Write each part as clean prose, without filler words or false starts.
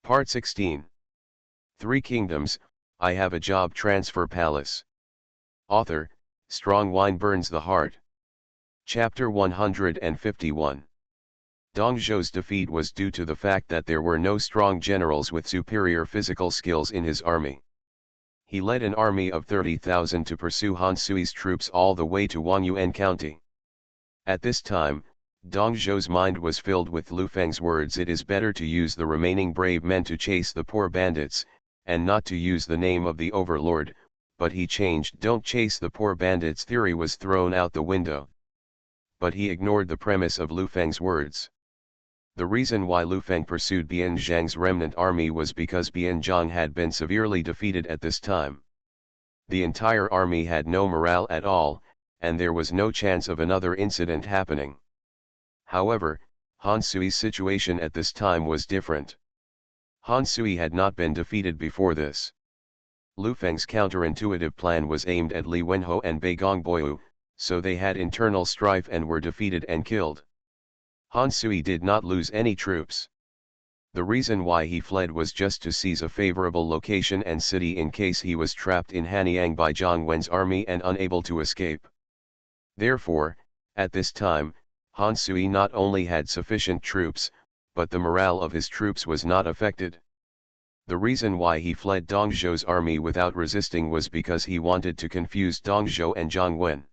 Part 16. Three Kingdoms, I Have a Job Transfer Palace. Author, Strong Wine Burns the Heart. Chapter 151. Dong Zhou's defeat was due to the fact that there were no strong generals with superior physical skills in his army. He led an army of 30,000 to pursue Han Sui's troops all the way to Wangyuan County. At this time, Dong Zhou's mind was filled with Lu Feng's words, "It is better to use the remaining brave men to chase the poor bandits, and not to use the name of the overlord," but he changed. "Don't chase the poor bandits" theory was thrown out the window. But he ignored the premise of Lu Feng's words. The reason why Lu Feng pursued Bian Zhang's remnant army was because Bian Zhang had been severely defeated at this time. The entire army had no morale at all, and there was no chance of another incident happening. However, Han Sui's situation at this time was different. Han Sui had not been defeated before this. Lu Feng's counterintuitive plan was aimed at Li Wenhou and Bei Gongboyu, so they had internal strife and were defeated and killed. Han Sui did not lose any troops. The reason why he fled was just to seize a favorable location and city in case he was trapped in Hanyang by Zhang Wen's army and unable to escape. Therefore, at this time, Han Sui not only had sufficient troops, but the morale of his troops was not affected. The reason why he fled Dong Zhou's army without resisting was because he wanted to confuse Dong Zhou and Zhang Wen.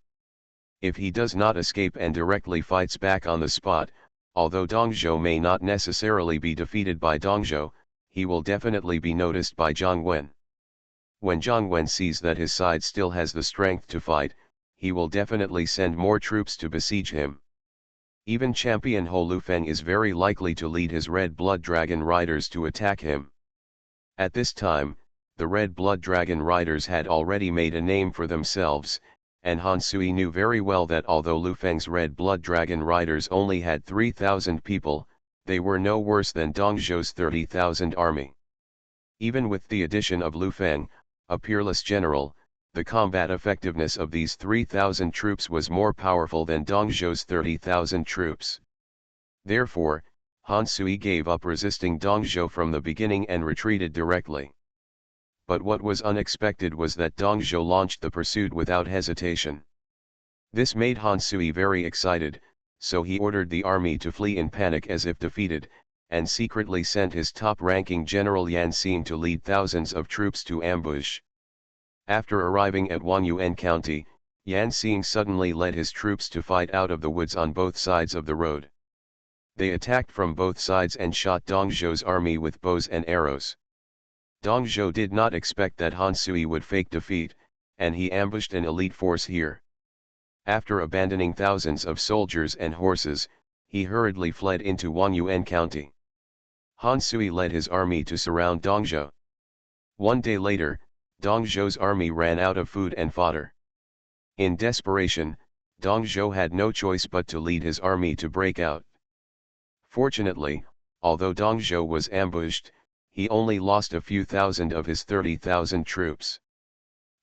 If he does not escape and directly fights back on the spot, although Dong Zhou may not necessarily be defeated by Dong Zhou, he will definitely be noticed by Zhang Wen. When Zhang Wen sees that his side still has the strength to fight, he will definitely send more troops to besiege him. Even champion Ho Lu Feng is very likely to lead his Red Blood Dragon Riders to attack him. At this time, the Red Blood Dragon Riders had already made a name for themselves, and Han Sui knew very well that although Lu Feng's Red Blood Dragon Riders only had 3,000 people, they were no worse than Dong Zhou's 30,000 army. Even with the addition of Lu Feng, a peerless general, the combat effectiveness of these 3,000 troops was more powerful than Dong Zhou's 30,000 troops. Therefore, Han Sui gave up resisting Dong Zhou from the beginning and retreated directly. But what was unexpected was that Dong Zhou launched the pursuit without hesitation. This made Han Sui very excited, so he ordered the army to flee in panic as if defeated, and secretly sent his top-ranking general Yan Xing to lead thousands of troops to ambush. After arriving at Wangyuan County, Yan Xing suddenly led his troops to fight out of the woods on both sides of the road. They attacked from both sides and shot Dong Zhou's army with bows and arrows. Dong Zhou did not expect that Han Sui would fake defeat, and he ambushed an elite force here. After abandoning thousands of soldiers and horses, he hurriedly fled into Wangyuan County. Han Sui led his army to surround Dong Zhou. One day later, Dong Zhou's army ran out of food and fodder. In desperation, Dong Zhou had no choice but to lead his army to break out. Fortunately, although Dong Zhou was ambushed, he only lost a few thousand of his 30,000 troops.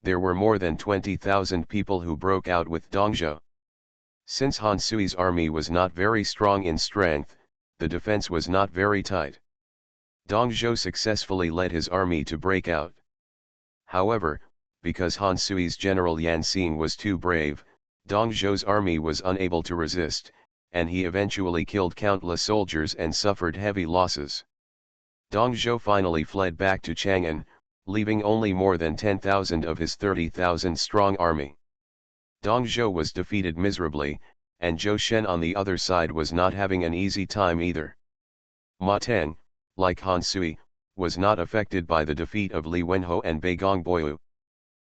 There were more than 20,000 people who broke out with Dong Zhou. Since Han Sui's army was not very strong in strength, the defense was not very tight. Dong Zhou successfully led his army to break out. However, because Han Sui's general Yan Xing was too brave, Dong Zhou's army was unable to resist, and he eventually killed countless soldiers and suffered heavy losses. Dong Zhou finally fled back to Chang'an, leaving only more than 10,000 of his 30,000 strong army. Dong Zhou was defeated miserably, and Zhou Shen on the other side was not having an easy time either. Ma Teng, like Han Sui, was not affected by the defeat of Li Wenhou and Bei Gongboyu.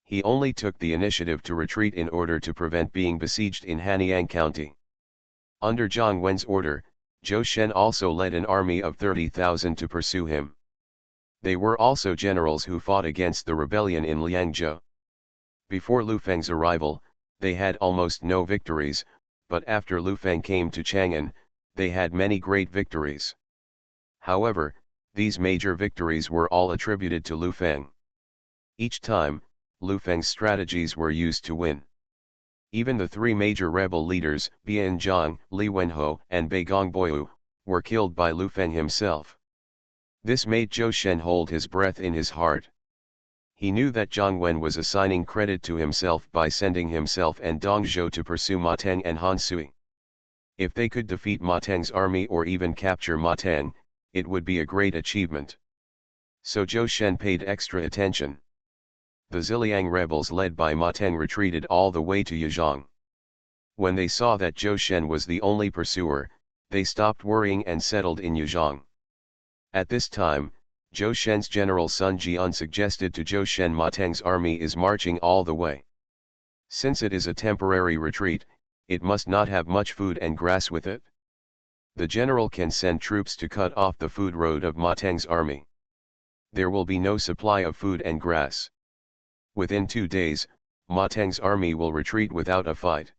He only took the initiative to retreat in order to prevent being besieged in Hanyang County. Under Zhang Wen's order, Zhou Shen also led an army of 30,000 to pursue him. They were also generals who fought against the rebellion in Liangzhou. Before Lu Feng's arrival, they had almost no victories, but after Lu Feng came to Chang'an, they had many great victories. However, these major victories were all attributed to Lu Feng. Each time, Lu Feng's strategies were used to win. Even the three major rebel leaders, Bian Zhang, Li Wenhou, and Bei Gongboyu, were killed by Lu Feng himself. This made Zhou Shen hold his breath in his heart. He knew that Jiang Wen was assigning credit to himself by sending himself and Dong Zhou to pursue Ma Teng and Han Sui. If they could defeat Ma Teng's army or even capture Ma Teng, it would be a great achievement. So Zhou Shen paid extra attention. The Ziliang rebels led by Ma Teng retreated all the way to Yizhang. When they saw that Zhou Shen was the only pursuer, they stopped worrying and settled in Yizhang. At this time, Zhou Shen's general Sun Jian suggested to Zhou Shen Ma Teng's army is marching all the way. Since it is a temporary retreat, it must not have much food and grass with it. The general can send troops to cut off the food road of Ma Teng's army. There will be no supply of food and grass. Within 2 days, Ma Teng's army will retreat without a fight.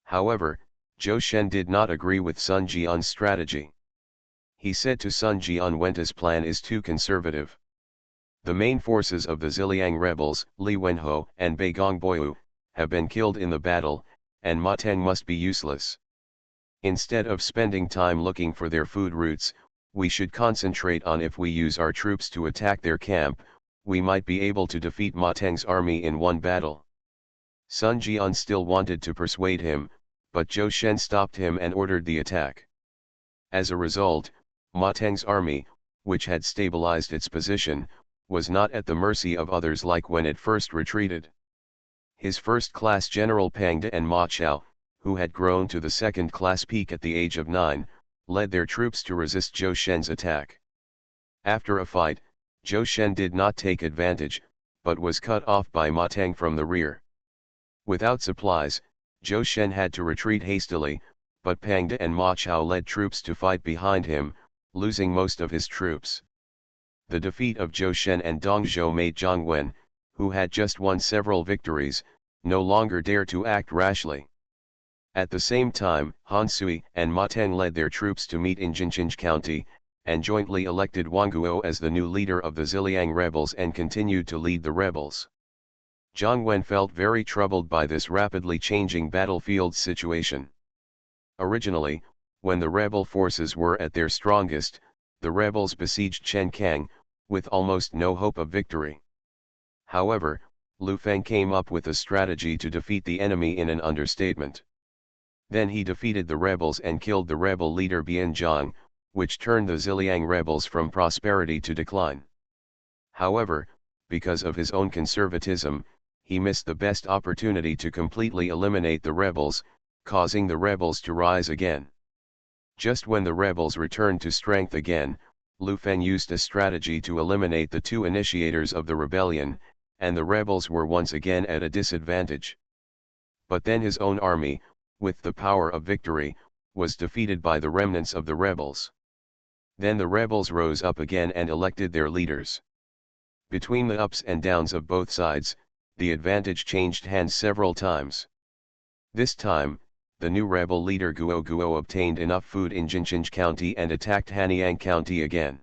However, Zhou Shen did not agree with Sun Jian's strategy. He said to Sun Jian Wen's plan is too conservative. The main forces of the Ziliang rebels, Li Wenho and Bei Gongboyu, have been killed in the battle, and Ma Teng must be useless. Instead of spending time looking for their food routes, we should concentrate on if we use our troops to attack their camp, we might be able to defeat Ma Teng's army in one battle. Sun Jian still wanted to persuade him, but Zhou Shen stopped him and ordered the attack. As a result, Ma Teng's army, which had stabilized its position, was not at the mercy of others like when it first retreated. His first-class general Pang De and Ma Chao, who had grown to the second-class peak at the age of 9, led their troops to resist Zhou Shen's attack. After a fight, Zhou Shen did not take advantage, but was cut off by Ma Teng from the rear. Without supplies, Zhou Shen had to retreat hastily, but Pang De and Ma Chao led troops to fight behind him, losing most of his troops. The defeat of Zhou Shen and Dong Zhou made Jiang Wen, who had just won several victories, no longer dare to act rashly. At the same time, Han Sui and Ma Teng led their troops to meet in Jincheng County, and jointly elected Wang Guo as the new leader of the Ziliang rebels and continued to lead the rebels. Jiang Wen felt very troubled by this rapidly changing battlefield situation. Originally, when the rebel forces were at their strongest, the rebels besieged Chenkang, with almost no hope of victory. However, Lu Feng came up with a strategy to defeat the enemy in an understatement. Then he defeated the rebels and killed the rebel leader Bian Zhang, which turned the Ziliang rebels from prosperity to decline. However, because of his own conservatism, he missed the best opportunity to completely eliminate the rebels, causing the rebels to rise again. Just when the rebels returned to strength again, Lu Feng used a strategy to eliminate the 2 initiators of the rebellion, and the rebels were once again at a disadvantage. But then his own army, with the power of victory, was defeated by the remnants of the rebels. Then the rebels rose up again and elected their leaders. Between the ups and downs of both sides, the advantage changed hands several times. This time, the new rebel leader Guo obtained enough food in Jincheng County and attacked Hanyang County again.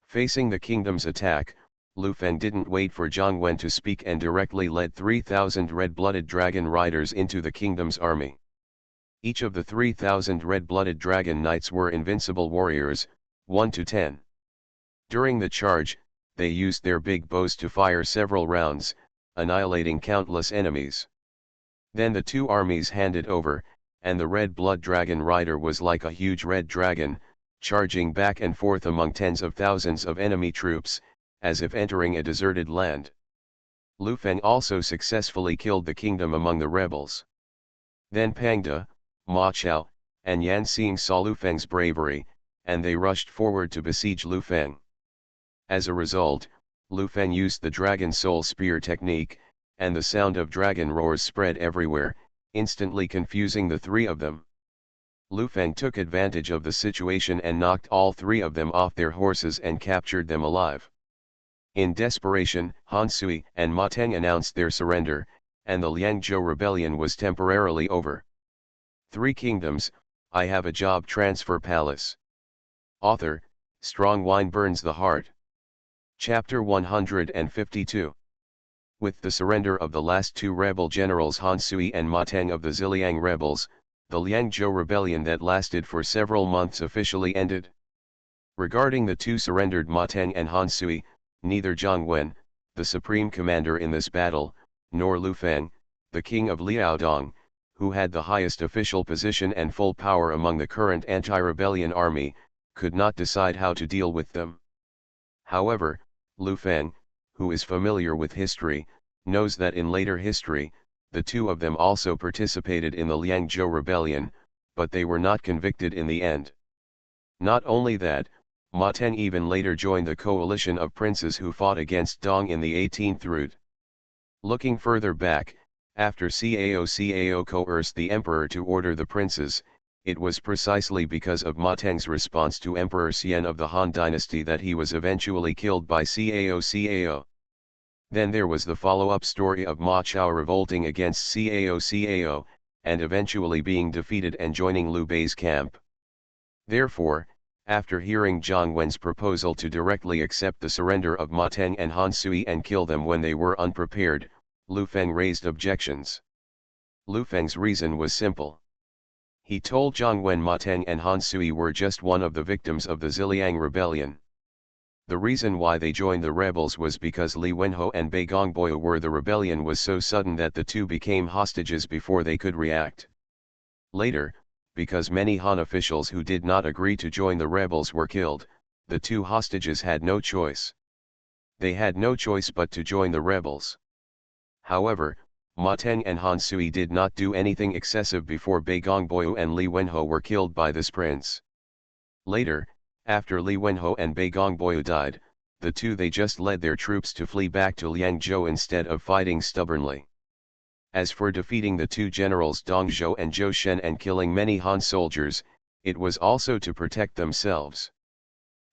Facing the kingdom's attack, Lu Feng didn't wait for Jiang Wen to speak and directly led 3,000 red-blooded dragon riders into the kingdom's army. Each of the 3,000 red-blooded dragon knights were invincible warriors, 1 to 10. During the charge, they used their big bows to fire several rounds, annihilating countless enemies. Then the 2 armies handed over, and the red blood dragon rider was like a huge red dragon, charging back and forth among tens of thousands of enemy troops, as if entering a deserted land. Lu Feng also successfully killed the kingdom among the rebels. Then Pang De, Ma Chao, and Yan Xing saw Lu Feng's bravery, and they rushed forward to besiege Lu Feng. As a result, Lu Feng used the Dragon Soul Spear technique, and the sound of dragon roars spread everywhere, instantly confusing the 3 of them. Lu Feng took advantage of the situation and knocked all 3 of them off their horses and captured them alive. In desperation, Han Sui and Ma Teng announced their surrender, and the Liangzhou rebellion was temporarily over. 3 Kingdoms, I Have a Job Transfer Palace. Author, Strong Wine Burns the Heart. Chapter 152. With the surrender of the last 2 rebel generals Han Sui and Ma Teng of the Ziliang rebels, the Liangzhou rebellion that lasted for several months officially ended. Regarding the two surrendered Ma Teng and Han Sui, neither Zhang Wen, the supreme commander in this battle, nor Lu Feng, the king of Liaodong, who had the highest official position and full power among the current anti-rebellion army, could not decide how to deal with them. However, Lu Feng, who is familiar with history, knows that in later history, the two of them also participated in the Liangzhou rebellion, but they were not convicted in the end. Not only that, Ma Teng even later joined the coalition of princes who fought against Dong in the 18th route. Looking further back, after Cao coerced the emperor to order the princes, it was precisely because of Ma Teng's response to Emperor Xian of the Han dynasty that he was eventually killed by Cao. Then there was the follow-up story of Ma Chao revolting against Cao, and eventually being defeated and joining Liu Bei's camp. Therefore, after hearing Zhang Wen's proposal to directly accept the surrender of Ma Teng and Han Sui and kill them when they were unprepared, Lu Feng raised objections. Lu Feng's reason was simple. He told Zhang Wen Ma Teng and Han Sui were just one of the victims of the Ziliang rebellion. The reason why they joined the rebels was because Li Wenho and Bei Gongboyu were the rebellion was so sudden that the two became hostages before they could react. Later, because many Han officials who did not agree to join the rebels were killed, the two hostages had no choice. They had no choice but to join the rebels. However, Ma Teng and Han Sui did not do anything excessive before Bei Gongboyu and Li Wenho were killed by this prince. Later, after Li Wenho and Bei Gongboyu died, the two they just led their troops to flee back to Liangzhou instead of fighting stubbornly. As for defeating the two generals Dong Zhou and Zhou Shen and killing many Han soldiers, it was also to protect themselves.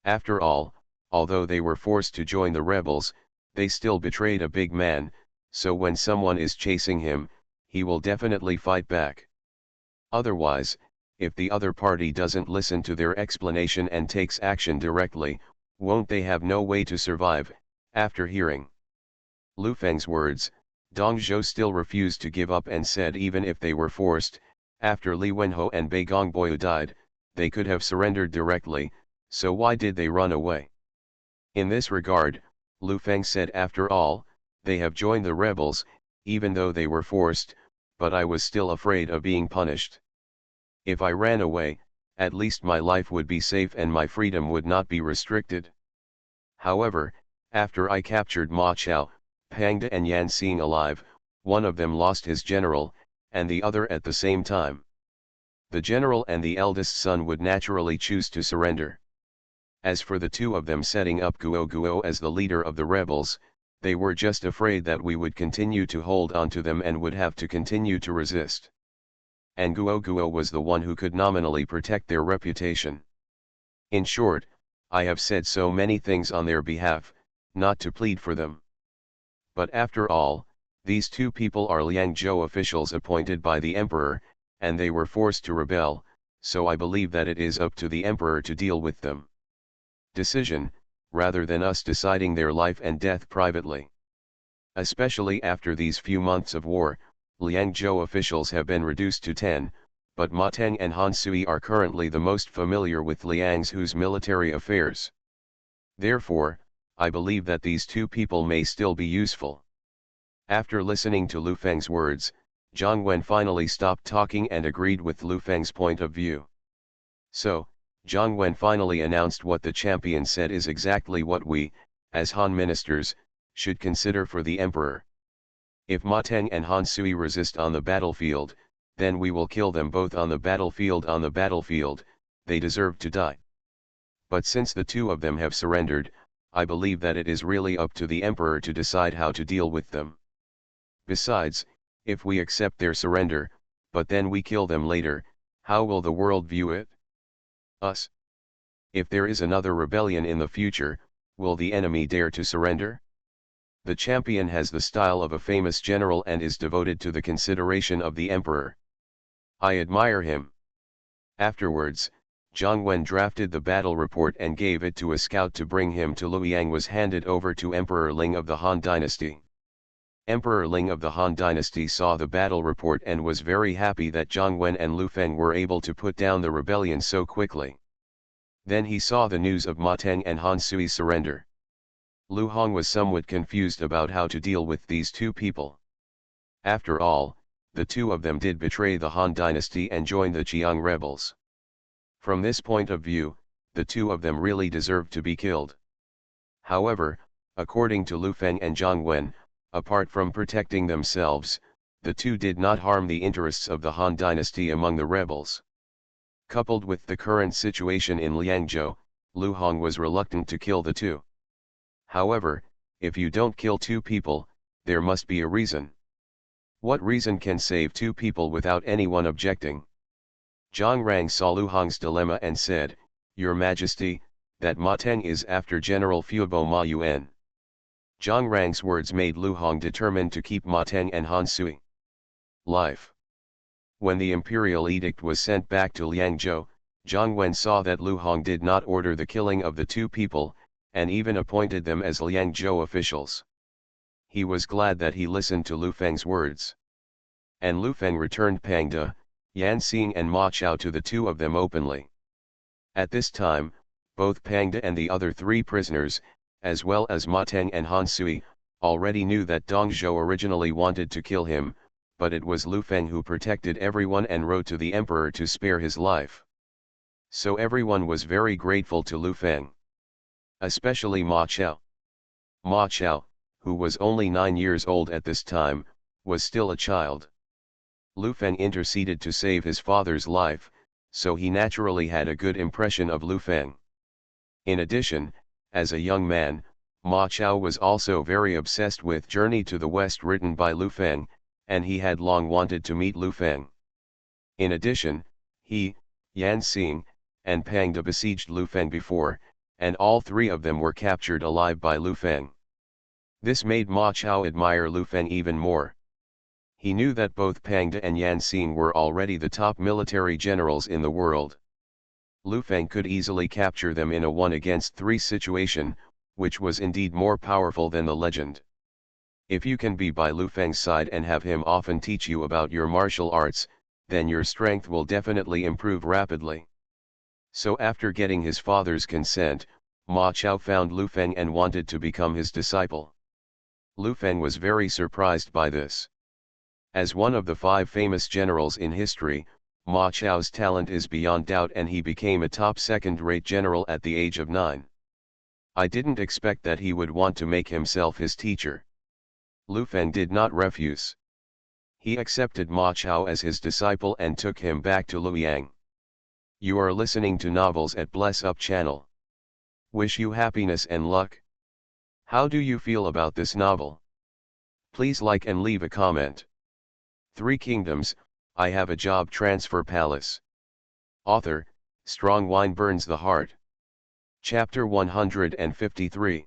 After all, although they were forced to join the rebels, they still betrayed a big man, so when someone is chasing him, he will definitely fight back. Otherwise, if the other party doesn't listen to their explanation and takes action directly, won't they have no way to survive? After hearing Lu Feng's words, Dong Zhou still refused to give up and said even if they were forced, after Li Wenho and Bei Gongboyu died, they could have surrendered directly, so why did they run away? In this regard, Lu Feng said after all, they have joined the rebels, even though they were forced, but I was still afraid of being punished. If I ran away, at least my life would be safe and my freedom would not be restricted. However, after I captured Ma Chao, Pang De and Yan Xing alive, one of them lost his general, and the other at the same time. The general and the eldest son would naturally choose to surrender. As for the two of them setting up Guo Guo as the leader of the rebels, they were just afraid that we would continue to hold on to them and would have to continue to resist. And Guo Guo was the one who could nominally protect their reputation. In short, I have said so many things on their behalf, not to plead for them. But after all, these two people are Liangzhou officials appointed by the emperor, and they were forced to rebel, so I believe that it is up to the emperor to deal with them. Decision, rather than us deciding their life and death privately. Especially after these few months of war, Liangzhou officials have been reduced to 10, but Ma Teng and Han Sui are currently the most familiar with Liangzhou's military affairs. Therefore, I believe that these two people may still be useful. After listening to Lu Feng's words, Zhang Wen finally stopped talking and agreed with Lu Feng's point of view. So, Zhang Wen finally announced what the champion said is exactly what we, as Han ministers, should consider for the emperor. If Ma Teng and Han Sui resist on the battlefield, then we will kill them both on the battlefield. On the battlefield, they deserve to die. But since the two of them have surrendered, I believe that it is really up to the emperor to decide how to deal with them. Besides, if we accept their surrender, but then we kill them later, how will the world view it? Us. If there is another rebellion in the future, will the enemy dare to surrender? The champion has the style of a famous general and is devoted to the consideration of the emperor. I admire him. Afterwards, Zhang Wen drafted the battle report and gave it to a scout to bring him to Luoyang was handed over to Emperor Ling of the Han dynasty. Emperor Ling of the Han dynasty saw the battle report and was very happy that Zhang Wen and Lu Feng were able to put down the rebellion so quickly. Then he saw the news of Ma Teng and Han Sui's surrender. Lu Hong was somewhat confused about how to deal with these two people. After all, the two of them did betray the Han dynasty and join the Qiang rebels. From this point of view, the two of them really deserved to be killed. However, according to Lu Feng and Zhang Wen, apart from protecting themselves, the two did not harm the interests of the Han dynasty among the rebels. Coupled with the current situation in Liangzhou, Lu Hong was reluctant to kill the two. However, if you don't kill two people, there must be a reason. What reason can save two people without anyone objecting? Zhang Rang saw Lu Hong's dilemma and said, "Your Majesty, that Ma Teng is after General Fubo Ma Yuan." Zhang Rang's words made Lu Hong determined to keep Ma Teng and Han Sui life. When the imperial edict was sent back to Liangzhou, Zhang Wen saw that Lu Hong did not order the killing of the two people, and even appointed them as Liangzhou officials. He was glad that he listened to Lu Feng's words. And Lu Feng returned Pang De, Yan Xing and Ma Chao to the two of them openly. At this time, both Pang De and the other three prisoners, as well as Ma Teng and Han Sui, already knew that Dong Zhou originally wanted to kill him, but it was Lu Feng who protected everyone and wrote to the emperor to spare his life. So everyone was very grateful to Lu Feng. Especially Ma Chao. Ma Chao, who was only 9 years old at this time, was still a child. Lu Feng interceded to save his father's life, so he naturally had a good impression of Lu Feng. In addition, as a young man, Ma Chao was also very obsessed with Journey to the West written by Lu Feng, and he had long wanted to meet Lu Feng. In addition, he, Yan Xing, and Pang De besieged Lu Feng before, and all three of them were captured alive by Lu Feng. This made Ma Chao admire Lu Feng even more. He knew that both Pang De and Yan Xing were already the top military generals in the world. Lu Feng could easily capture them in a 1-against-3 situation, which was indeed more powerful than the legend. If you can be by Lu Feng's side and have him often teach you about your martial arts, then your strength will definitely improve rapidly. So after getting his father's consent, Ma Chao found Lu Feng and wanted to become his disciple. Lu Feng was very surprised by this. As one of the 5 famous generals in history, Ma Chao's talent is beyond doubt, and he became a top second-rate general at the age of 9. I didn't expect that he would want to make himself his teacher. Lu Feng did not refuse. He accepted Ma Chao as his disciple and took him back to Luoyang. You are listening to Novels at Bless Up channel. Wish you happiness and luck. How do you feel about this novel? Please like and leave a comment. 3 Kingdoms, I Have a Job Transfer Palace. Author, Strong Wine Burns the Heart. Chapter 153.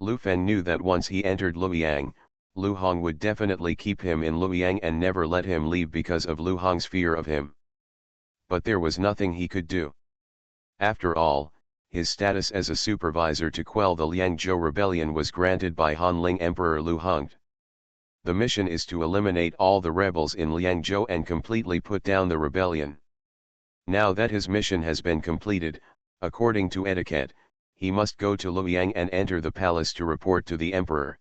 Lu Feng knew that once he entered Luoyang, Lu Hong would definitely keep him in Luoyang and never let him leave because of Lu Hong's fear of him. But there was nothing he could do. After all, his status as a supervisor to quell the Liangzhou rebellion was granted by Hanling Emperor Lu Hongde. The mission is to eliminate all the rebels in Liangzhou and completely put down the rebellion. Now that his mission has been completed, according to etiquette, he must go to Luoyang and enter the palace to report to the emperor.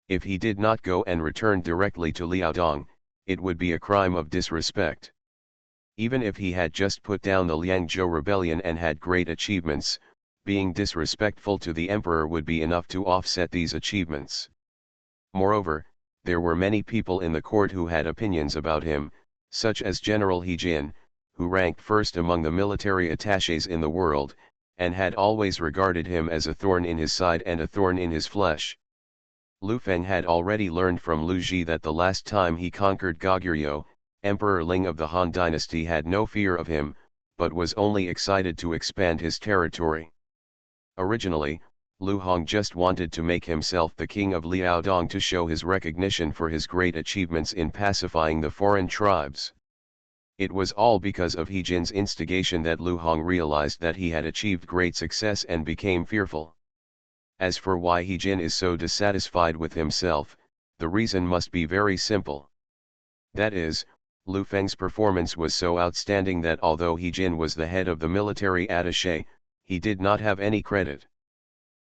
If he did not go and return directly to Liaodong, it would be a crime of disrespect. Even if he had just put down the Liangzhou rebellion and had great achievements, being disrespectful to the emperor would be enough to offset these achievements. Moreover, there were many people in the court who had opinions about him, such as General He Jin, who ranked first among the military attachés in the world, and had always regarded him as a thorn in his side and a thorn in his flesh. Lu Feng had already learned from Lu Ji that the last time he conquered Goguryeo, Emperor Ling of the Han dynasty had no fear of him, but was only excited to expand his territory. Originally, Lu Hong just wanted to make himself the king of Liaodong to show his recognition for his great achievements in pacifying the foreign tribes. It was all because of He Jin's instigation that Lu Hong realized that he had achieved great success and became fearful. As for why He Jin is so dissatisfied with himself, the reason must be very simple. That is, Lu Feng's performance was so outstanding that although He Jin was the head of the military attaché, He did not have any credit.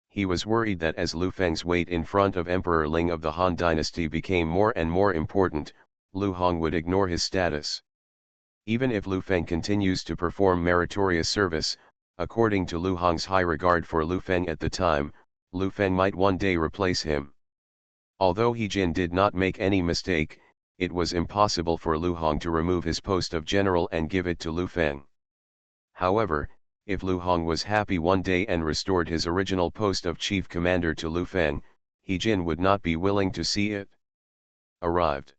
He was worried that as Lu Feng's weight in front of Emperor Ling of the Han dynasty became more and more important, Lu Hong would ignore his status. Even if Lu Feng continues to perform meritorious service, according to Lu Hong's high regard for Lu Feng at the time, Lu Feng might one day replace him. Although He Jin did not make any mistake, it was impossible for Lu Hong to remove his post of general and give it to Lu Feng. However, if Lu Hong was happy one day and restored his original post of chief commander to Lu Feng, He Jin would not be willing to see it. Arrived.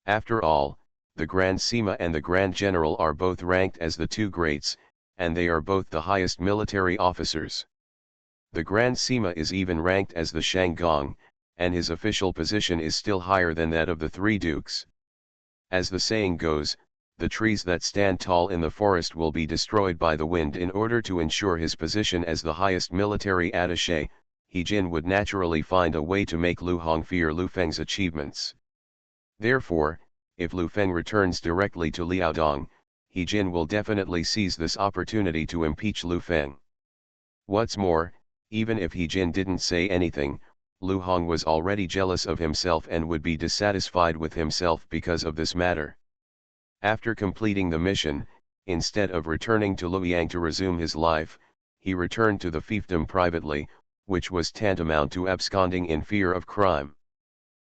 After all, the Grand Sima and the Grand General are both ranked as the two greats, and they are both the highest military officers. The Grand Sima is even ranked as the Shanggong, and his official position is still higher than that of the three dukes. As the saying goes, the trees that stand tall in the forest will be destroyed by the wind. In order to ensure his position as the highest military attaché, He Jin would naturally find a way to make Lu Hong fear Lu Feng's achievements. Therefore, if Lu Feng returns directly to Liaodong, He Jin will definitely seize this opportunity to impeach Lu Feng. What's more, even if He Jin didn't say anything, Lu Hong was already jealous of himself and would be dissatisfied with himself because of this matter. After completing the mission, instead of returning to Luoyang to resume his life, he returned to the fiefdom privately, which was tantamount to absconding in fear of crime.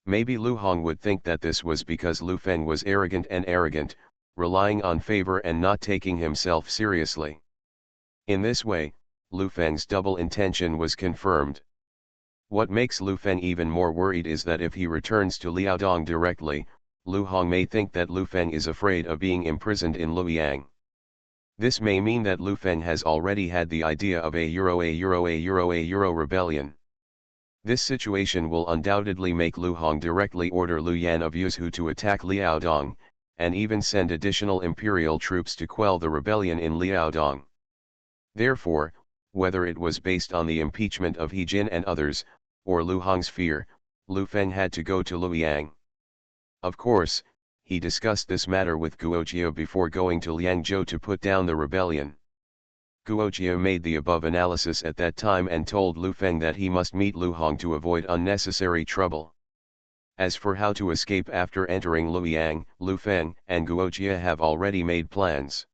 Maybe Lu Hong would think that this was because Lu Feng was arrogant, relying on favor and not taking himself seriously. In this way, Lu Feng's double intention was confirmed. What makes Lu Feng even more worried is that if he returns to Liaodong directly, Lu Hong may think that Lu Feng is afraid of being imprisoned in Luoyang. This may mean that Lu Feng has already had the idea of a Euro rebellion. This situation will undoubtedly make Lu Hong directly order Lu Yan of Yuzhu to attack Liaodong, and even send additional imperial troops to quell the rebellion in Liaodong. Therefore, whether it was based on the impeachment of He Jin and others, or Lu Hong's fear, Lu Feng had to go to Luoyang. Of course, he discussed this matter with Guojiao before going to Liangzhou to put down the rebellion. Guojiao made the above analysis at that time and told Lu Feng that he must meet Lu Hong to avoid unnecessary trouble. As for how to escape after entering Luoyang, Lu Feng and Guojiao have already made plans.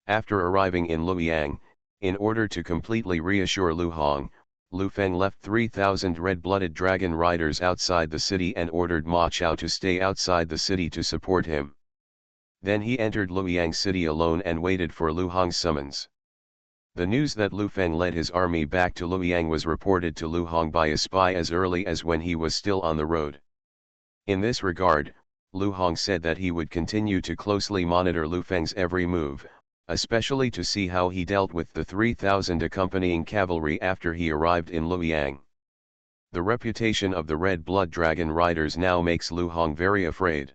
After arriving in Luoyang, in order to completely reassure Lu Hong, Lu Feng left 3,000 red-blooded dragon riders outside the city and ordered Ma Chao to stay outside the city to support him. Then he entered Luoyang city alone and waited for Lu Hong's summons. The news that Lu Feng led his army back to Luoyang was reported to Lu Hong by a spy as early as when he was still on the road. In this regard, Lu Hong said that he would continue to closely monitor Lu Feng's every move, especially to see how he dealt with the 3,000 accompanying cavalry after he arrived in Luoyang. The reputation of the Red Blood Dragon Riders now makes Lu Hong very afraid.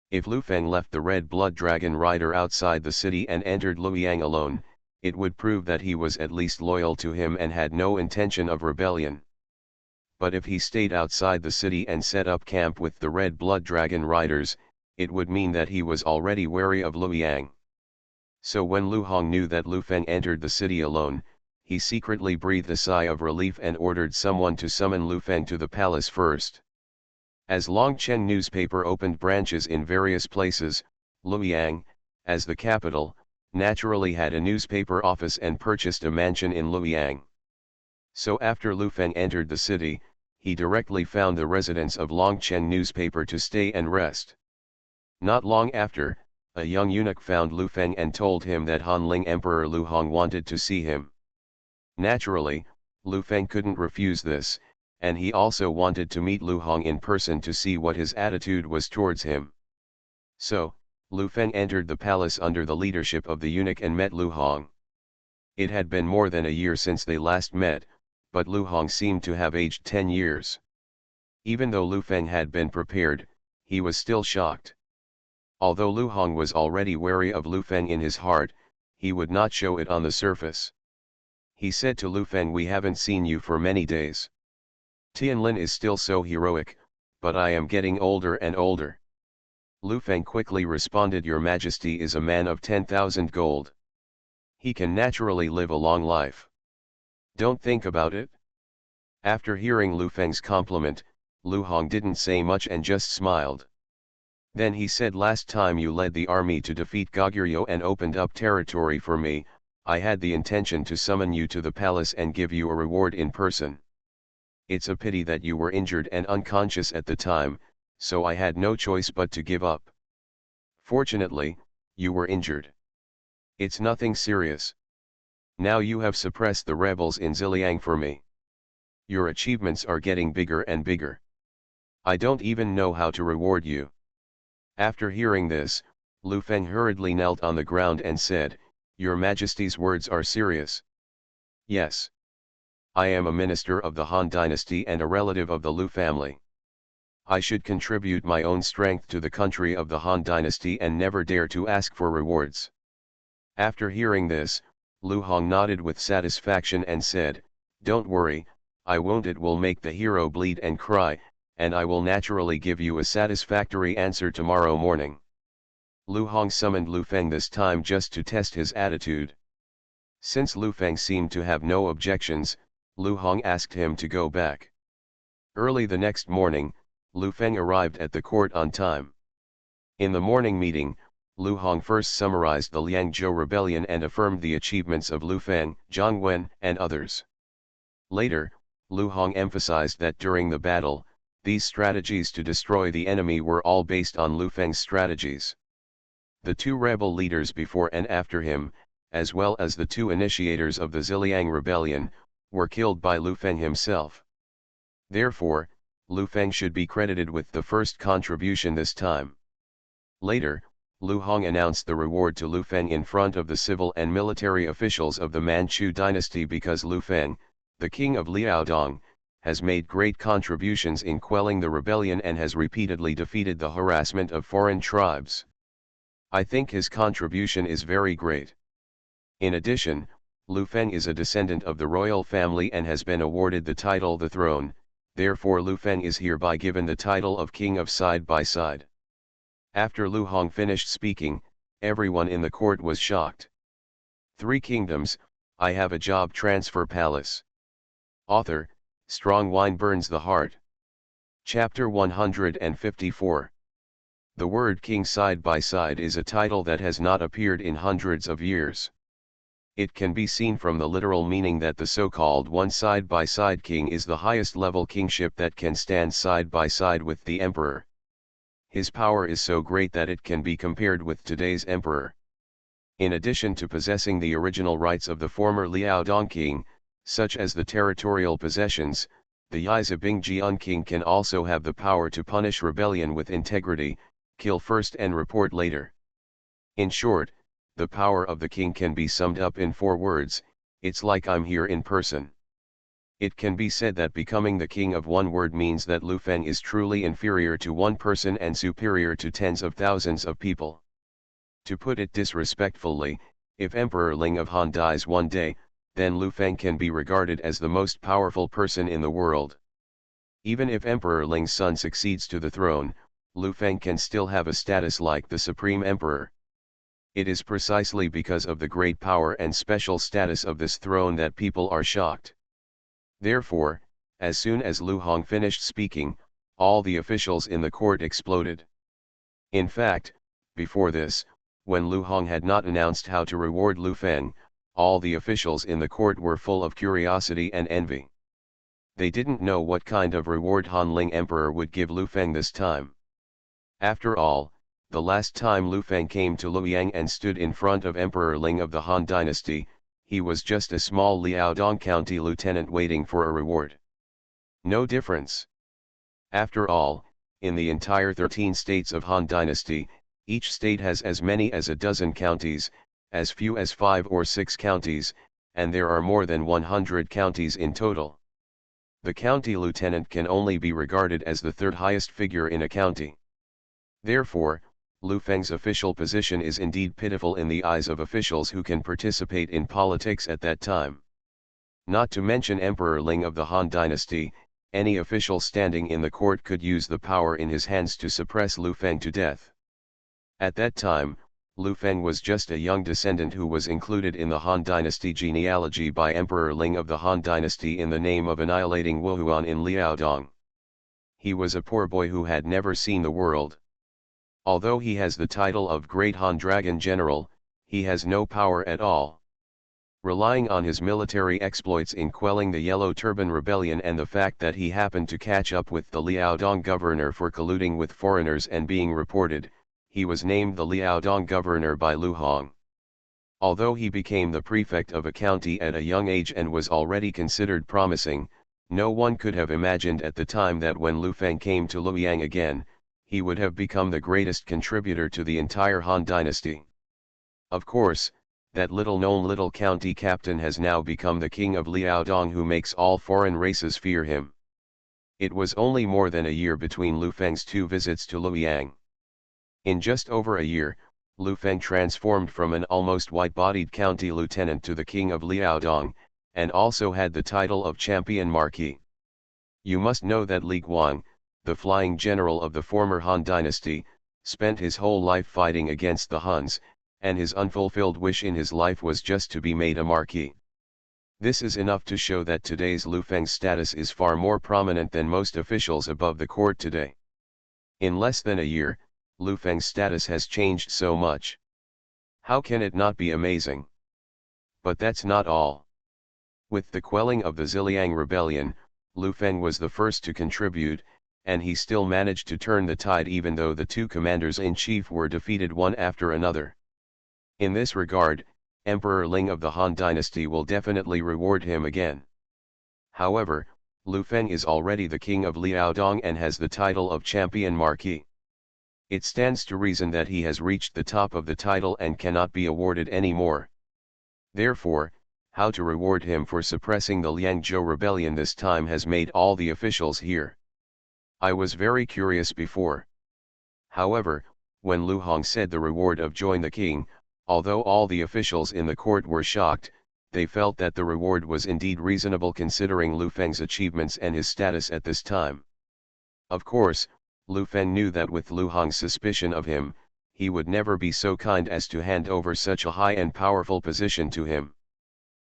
If Lu Feng left the Red Blood Dragon Rider outside the city and entered Luoyang alone, it would prove that he was at least loyal to him and had no intention of rebellion. But if he stayed outside the city and set up camp with the Red Blood Dragon Riders, it would mean that he was already wary of Luoyang. So when Lu Hong knew that Lu Feng entered the city alone, he secretly breathed a sigh of relief and ordered someone to summon Lu Feng to the palace first. As Longchen newspaper opened branches in various places, Luoyang, as the capital, naturally had a newspaper office and purchased a mansion in Luoyang. So after Lu Feng entered the city, he directly found the residence of Longchen newspaper to stay and rest. Not long after, a young eunuch found Lu Feng and told him that Hanling Emperor Lu Hong wanted to see him. Naturally, Lu Feng couldn't refuse this, and he also wanted to meet Lu Hong in person to see what his attitude was towards him. So, Lu Feng entered the palace under the leadership of the eunuch and met Lu Hong. It had been more than a year since they last met, but Lu Hong seemed to have aged 10 years. Even though Lu Feng had been prepared, he was still shocked. Although Lu Hong was already wary of Lu Feng in his heart, he would not show it on the surface. He said to Lu Feng, "We haven't seen you for many days. Tianlin is still so heroic, but I am getting older and older." Lu Feng quickly responded, "Your Majesty is a man of 10,000 gold. he can naturally live a long life. Don't think about it. After hearing Lu Feng's compliment, Lu Hong didn't say much and just smiled. Then he said, last time you led the army to defeat Goguryeo and opened up territory for me, I had the intention to summon you to the palace and give you a reward in person. It's a pity that you were injured and unconscious at the time, so I had no choice but to give up. Fortunately, you were injured. It's nothing serious. Now you have suppressed the rebels in Ziliang for me. Your achievements are getting bigger and bigger. I don't even know how to reward you. After hearing this, Lu Feng hurriedly knelt on the ground and said, Your Majesty's words are serious. Yes. I am a minister of the Han dynasty and a relative of the Lu family. I should contribute my own strength to the country of the Han dynasty and never dare to ask for rewards. After hearing this, Lu Hong nodded with satisfaction and said, Don't worry, I won't. It will make the hero bleed and cry, and I will naturally give you a satisfactory answer tomorrow morning. Lu Hong summoned Lu Feng this time just to test his attitude. Since Lu Feng seemed to have no objections, Lu Hong asked him to go back. Early the next morning, Lu Feng arrived at the court on time. In the morning meeting, Lu Hong first summarized the Liangzhou rebellion and affirmed the achievements of Lu Feng, Zhang Wen, and others. Later, Lu Hong emphasized that during the battle, these strategies to destroy the enemy were all based on Lu Feng's strategies. The two rebel leaders before and after him, as well as the two initiators of the Ziliang rebellion, were killed by Lu Feng himself. Therefore, Lu Feng should be credited with the first contribution this time. Later, Lu Hong announced the reward to Lu Feng in front of the civil and military officials of the Manchu dynasty because Lu Feng, the king of Liaodong, has made great contributions in quelling the rebellion and has repeatedly defeated the harassment of foreign tribes. I think his contribution is very great. In addition, Lu Feng is a descendant of the royal family and has been awarded the title the throne, therefore Lu Feng is hereby given the title of King of Side by Side. After Lu Hong finished speaking, everyone in the court was shocked. 3 Kingdoms, I have a job transfer palace. Author, Strong Wine Burns the Heart. Chapter 154. The word king side by side is a title that has not appeared in hundreds of years. It can be seen from the literal meaning that the so-called one side-by-side king is the highest level kingship that can stand side by side with the emperor. His power is so great that it can be compared with today's emperor. In addition to possessing the original rights of the former Liaodong king, such as the territorial possessions, the Yizabing king can also have the power to punish rebellion with integrity, kill first and report later. In short, the power of the king can be summed up in 4 words, it's like I'm here in person. It can be said that becoming the king of one word means that Lu Feng is truly inferior to one person and superior to tens of thousands of people. To put it disrespectfully, if Emperor Ling of Han dies one day, then Lu Feng can be regarded as the most powerful person in the world. Even if Emperor Ling's son succeeds to the throne, Lu Feng can still have a status like the supreme emperor. It is precisely because of the great power and special status of this throne that people are shocked. Therefore, as soon as Lu Hong finished speaking, all the officials in the court exploded. In fact, before this, when Lu Hong had not announced how to reward Lu Feng, all the officials in the court were full of curiosity and envy. They didn't know what kind of reward Han Ling Emperor would give Lu Feng this time. After all, the last time Lu Feng came to Luoyang and stood in front of Emperor Ling of the Han dynasty, he was just a small Liaodong county lieutenant waiting for a reward. No difference. After all, in the entire 13 states of Han dynasty, each state has as many as a dozen counties, as few as 5 or 6 counties, and there are more than 100 counties in total. The county lieutenant can only be regarded as the 3rd highest figure in a county. Therefore, Lu Feng's official position is indeed pitiful in the eyes of officials who can participate in politics at that time. Not to mention Emperor Ling of the Han dynasty, any official standing in the court could use the power in his hands to suppress Lu Feng to death. At that time, Lu Feng was just a young descendant who was included in the Han Dynasty genealogy by Emperor Ling of the Han Dynasty in the name of annihilating Wuhuan in Liaodong. He was a poor boy who had never seen the world. Although he has the title of Great Han Dragon General, he has no power at all. Relying on his military exploits in quelling the Yellow Turban Rebellion and the fact that he happened to catch up with the Liaodong governor for colluding with foreigners and being reported, he was named the Liaodong governor by Lu Hong. Although he became the prefect of a county at a young age and was already considered promising, no one could have imagined at the time that when Lu Feng came to Luoyang again, he would have become the greatest contributor to the entire Han dynasty. Of course, that little-known little county captain has now become the king of Liaodong, who makes all foreign races fear him. It was only more than a year between Lu Feng's two visits to Luoyang. In just over a year, Lu Feng transformed from an almost white-bodied county lieutenant to the king of Liaodong, and also had the title of champion marquis. You must know that Li Guang, the flying general of the former Han dynasty, spent his whole life fighting against the Huns, and his unfulfilled wish in his life was just to be made a marquis. This is enough to show that today's Lu Feng's status is far more prominent than most officials above the court today. In less than a year, Lu Feng's status has changed so much. How can it not be amazing? But that's not all. With the quelling of the Ziliang rebellion, Lu Feng was the first to contribute, and he still managed to turn the tide even though the two commanders-in-chief were defeated one after another. In this regard, Emperor Ling of the Han dynasty will definitely reward him again. However, Lu Feng is already the king of Liaodong and has the title of champion marquis. It stands to reason that he has reached the top of the title and cannot be awarded any more. Therefore, how to reward him for suppressing the Liangzhou rebellion this time has made all the officials here. I was very curious before. However, when Lu Hong said the reward of join the king, although all the officials in the court were shocked, they felt that the reward was indeed reasonable considering Lu Feng's achievements and his status at this time. Of course, Lu Feng knew that with Lu Hong's suspicion of him, he would never be so kind as to hand over such a high and powerful position to him.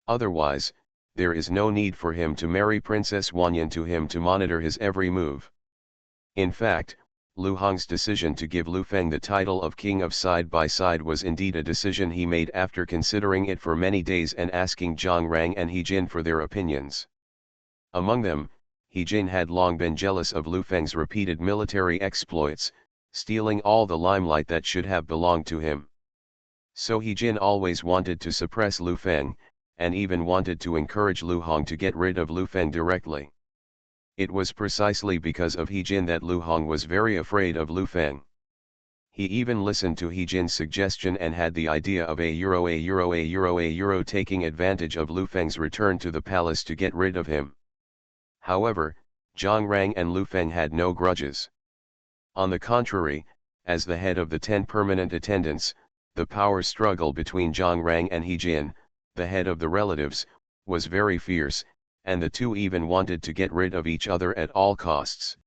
Otherwise, there is no need for him to marry Princess Wanyan to him to monitor his every move. In fact, Lu Hong's decision to give Lu Feng the title of King of Side by Side was indeed a decision he made after considering it for many days and asking Zhang Rang and He Jin for their opinions. Among them, He Jin had long been jealous of Lu Feng's repeated military exploits, stealing all the limelight that should have belonged to him. So He Jin always wanted to suppress Lu Feng, and even wanted to encourage Lu Hong to get rid of Lu Feng directly. It was precisely because of He Jin that Lu Hong was very afraid of Lu Feng. He even listened to He Jin's suggestion and had the idea of a taking advantage of Lu Feng's return to the palace to get rid of him. However, Zhang Rang and Lu Feng had no grudges. On the contrary, as the head of the 10 permanent attendants, the power struggle between Zhang Rang and He Jin, the head of the relatives, was very fierce, and the two even wanted to get rid of each other at all costs.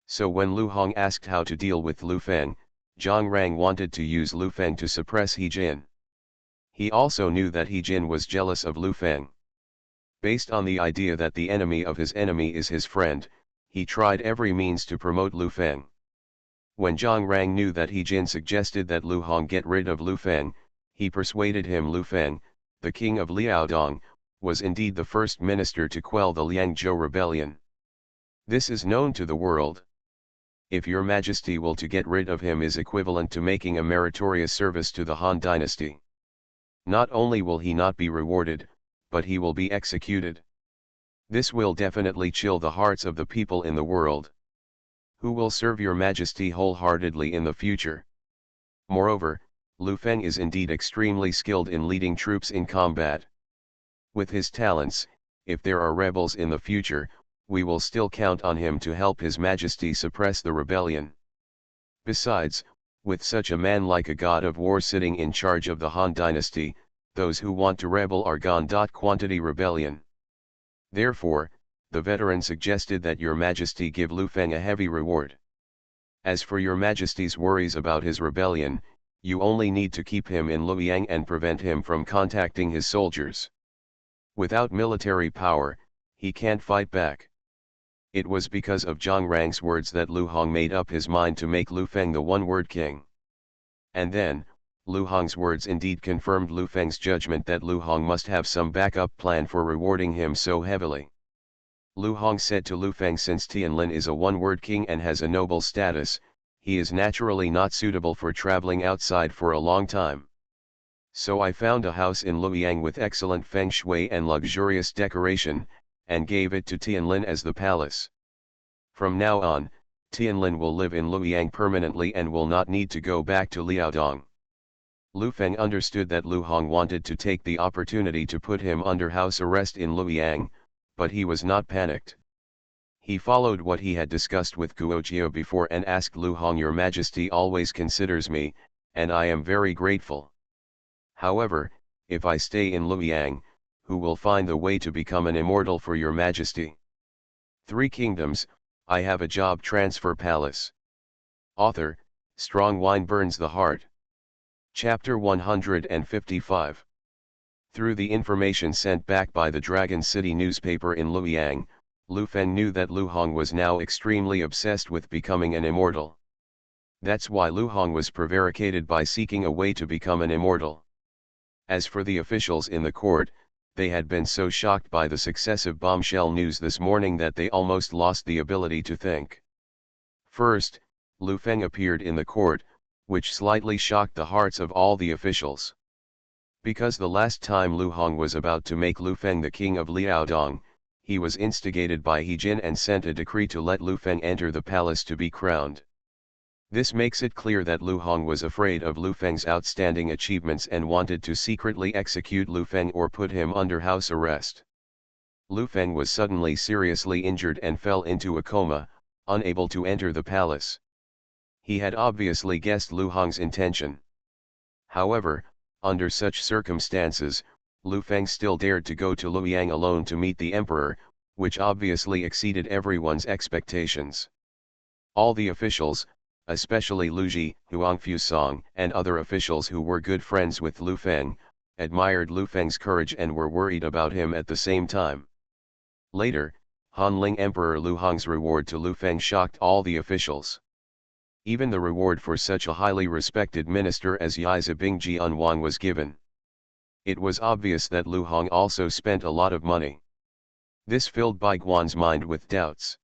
So when Lu Hong asked how to deal with Lu Feng, Zhang Rang wanted to use Lu Feng to suppress He Jin. He also knew that He Jin was jealous of Lu Feng. Based on the idea that the enemy of his enemy is his friend, he tried every means to promote Lu Feng. When Zhang Rang knew that He Jin suggested that Lu Hong get rid of Lu Feng, he persuaded him Lu Feng, the king of Liaodong, was indeed the first minister to quell the Liangzhou rebellion. This is known to the world. If your majesty will to get rid of him is equivalent to making a meritorious service to the Han dynasty. Not only will he not be rewarded, but he will be executed. This will definitely chill the hearts of the people in the world. Who will serve your majesty wholeheartedly in the future? Moreover, Lu Feng is indeed extremely skilled in leading troops in combat. With his talents, if there are rebels in the future, we will still count on him to help His Majesty suppress the rebellion. Besides, with such a man like a god of war sitting in charge of the Han dynasty, those who want to rebel are gone. Quantity rebellion. Therefore, the veteran suggested that your majesty give Lu Feng a heavy reward. As for your majesty's worries about his rebellion, You only need to keep him in Luoyang and prevent him from contacting his soldiers. Without military power, he can't fight back. It was because of Zhang Rang's words that Lu Hong made up his mind to make Lu Feng the one-word king. And then, Lu Hong's words indeed confirmed Lu Feng's judgment that Lu Hong must have some backup plan for rewarding him so heavily. Lu Hong said to Lu Feng, since Tianlin is a one-word king and has a noble status, he is naturally not suitable for traveling outside for a long time. So I found a house in Luoyang with excellent feng shui and luxurious decoration, and gave it to Tianlin as the palace. From now on, Tianlin will live in Luoyang permanently and will not need to go back to Liaodong. Lu Feng understood that Lu Hong wanted to take the opportunity to put him under house arrest in Luoyang, but he was not panicked. He followed what he had discussed with Guojiao before and asked Lu Hong, "Your Majesty always considers me, and I am very grateful. However, if I stay in Luoyang, who will find the way to become an immortal for your Majesty?" Three Kingdoms, I Have a Job Transfer Palace. Author, Strong Wine Burns the Heart. Chapter 155. Through the information sent back by the Dragon City newspaper in Luoyang, Lu Feng knew that Lu Hong was now extremely obsessed with becoming an immortal. That's why Lu Hong was prevaricated by seeking a way to become an immortal. As for the officials in the court, they had been so shocked by the successive bombshell news this morning that they almost lost the ability to think. First, Lu Feng appeared in the court, which slightly shocked the hearts of all the officials. Because the last time Lu Hong was about to make Lu Feng the king of Liaodong, he was instigated by He Jin and sent a decree to let Lu Feng enter the palace to be crowned. This makes it clear that Lu Hong was afraid of Lu Feng's outstanding achievements and wanted to secretly execute Lu Feng or put him under house arrest. Lu Feng was suddenly seriously injured and fell into a coma, unable to enter the palace. He had obviously guessed Lu Hong's intention. However, under such circumstances, Lu Feng still dared to go to Luoyang alone to meet the emperor, which obviously exceeded everyone's expectations. All the officials, especially Lu Ji, Huangfu Song, and other officials who were good friends with Lu Feng, admired Lu Feng's courage and were worried about him at the same time. Later, Hanling Emperor Lu Hong's reward to Lu Feng shocked all the officials. Even the reward for such a highly respected minister as Yiza Bingji Unwang was given. It was obvious that Lu Hong also spent a lot of money. This filled Bai Guan's mind with doubts.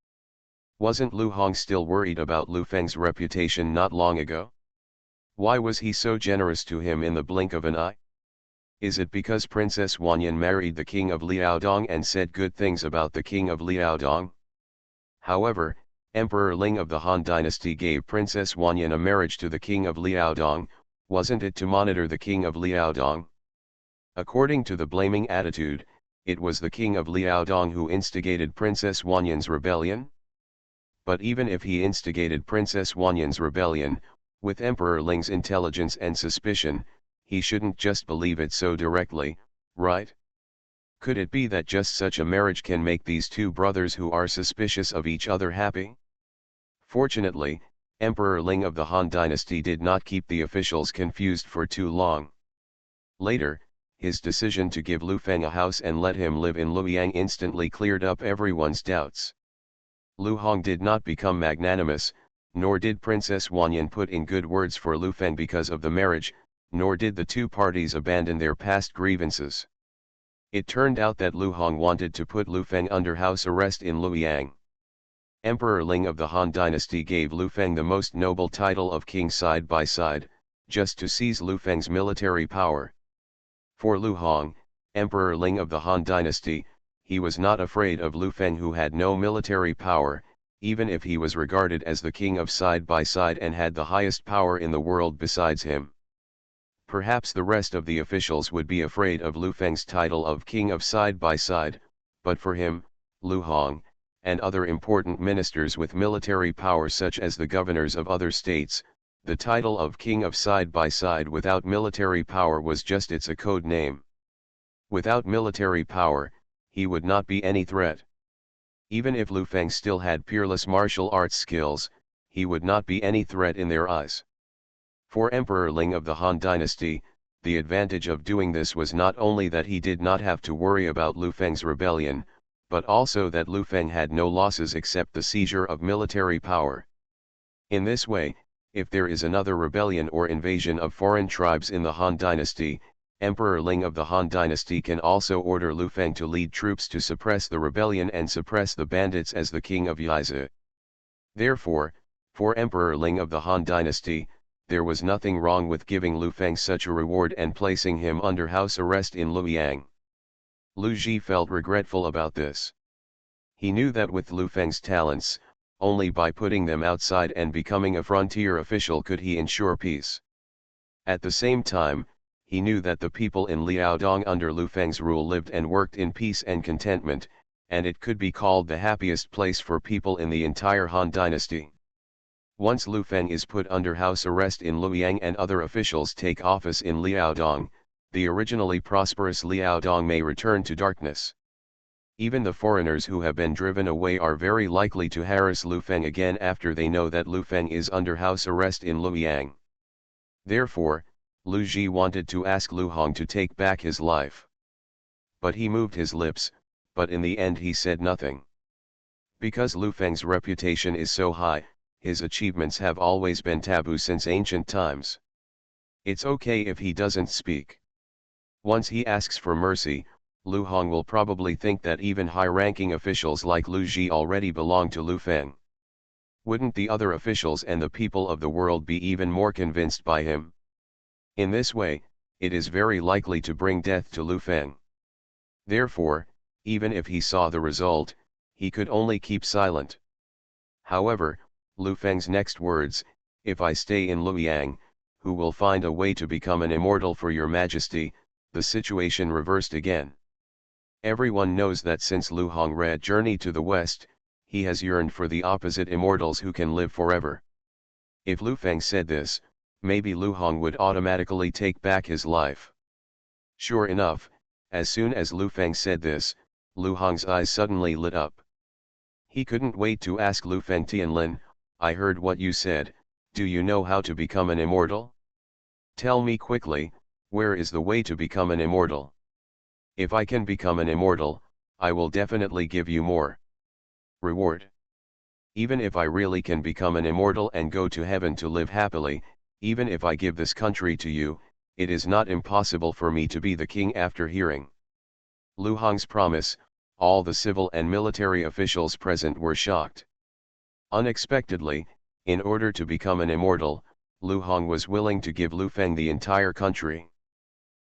Wasn't Lu Hong still worried about Lu Feng's reputation not long ago? Why was he so generous to him in the blink of an eye? Is it because Princess Wanyan married the king of Liaodong and said good things about the king of Liaodong? However, Emperor Ling of the Han dynasty gave Princess Wanyan a marriage to the king of Liaodong, wasn't it to monitor the king of Liaodong? According to the blaming attitude, it was the king of Liaodong who instigated Princess Wanyan's rebellion? But even if he instigated Princess Wanyan's rebellion, with Emperor Ling's intelligence and suspicion, he shouldn't just believe it so directly, right? Could it be that just such a marriage can make these two brothers who are suspicious of each other happy? Fortunately, Emperor Ling of the Han dynasty did not keep the officials confused for too long. Later, his decision to give Lu Feng a house and let him live in Luoyang instantly cleared up everyone's doubts. Lu Hong did not become magnanimous, nor did Princess Wanyan put in good words for Lu Feng because of the marriage, nor did the two parties abandon their past grievances. It turned out that Lu Hong wanted to put Lu Feng under house arrest in Luoyang. Emperor Ling of the Han dynasty gave Lu Feng the most noble title of king side by side, just to seize Lu Feng's military power. For Lu Hong, Emperor Ling of the Han dynasty, he was not afraid of Lu Feng who had no military power, even if he was regarded as the king of side by side and had the highest power in the world besides him. Perhaps the rest of the officials would be afraid of Lu Feng's title of king of side by side, but for him, Lu Hong, and other important ministers with military power such as the governors of other states, the title of king of side by side without military power was just a code name. Without military power, he would not be any threat. Even if Lu Feng still had peerless martial arts skills, he would not be any threat in their eyes. For Emperor Ling of the Han Dynasty, the advantage of doing this was not only that he did not have to worry about Lu Feng's rebellion, but also that Lu Feng had no losses except the seizure of military power. In this way, if there is another rebellion or invasion of foreign tribes in the Han Dynasty, Emperor Ling of the Han Dynasty can also order Lu Feng to lead troops to suppress the rebellion and suppress the bandits as the king of Yizi. Therefore, for Emperor Ling of the Han Dynasty, there was nothing wrong with giving Lu Feng such a reward and placing him under house arrest in Luoyang. Lu Ji felt regretful about this. He knew that with Lu Feng's talents, only by putting them outside and becoming a frontier official could he ensure peace. At the same time, he knew that the people in Liaodong under Lu Feng's rule lived and worked in peace and contentment, and it could be called the happiest place for people in the entire Han Dynasty. Once Lu Feng is put under house arrest in Luoyang and other officials take office in Liaodong, the originally prosperous Liaodong may return to darkness. Even the foreigners who have been driven away are very likely to harass Lu Feng again after they know that Lu Feng is under house arrest in Luoyang. Therefore, Lu Ji wanted to ask Lu Hong to take back his life. But he moved his lips, but in the end he said nothing. Because Lu Feng's reputation is so high, his achievements have always been taboo since ancient times. It's okay if he doesn't speak. Once he asks for mercy, Lu Hong will probably think that even high-ranking officials like Lu Ji already belong to Lu Feng. Wouldn't the other officials and the people of the world be even more convinced by him? In this way, it is very likely to bring death to Lu Feng. Therefore, even if he saw the result, he could only keep silent. However, Lu Feng's next words, "If I stay in Luoyang, who will find a way to become an immortal for your majesty?" The situation reversed again. Everyone knows that since Lu Hong read Journey to the West, he has yearned for the opposite immortals who can live forever. If Lu Feng said this, maybe Lu Hong would automatically take back his life. Sure enough, as soon as Lu Feng said this, Lu Hong's eyes suddenly lit up. He couldn't wait to ask Lu Feng, "Tianlin, I heard what you said, do you know how to become an immortal? Tell me quickly, where is the way to become an immortal? If I can become an immortal, I will definitely give you more reward. Even if I really can become an immortal and go to heaven to live happily, even if I give this country to you, it is not impossible for me to be the king." After hearing Lu Hong's promise, all the civil and military officials present were shocked. Unexpectedly, in order to become an immortal, Lu Hong was willing to give Lu Feng the entire country.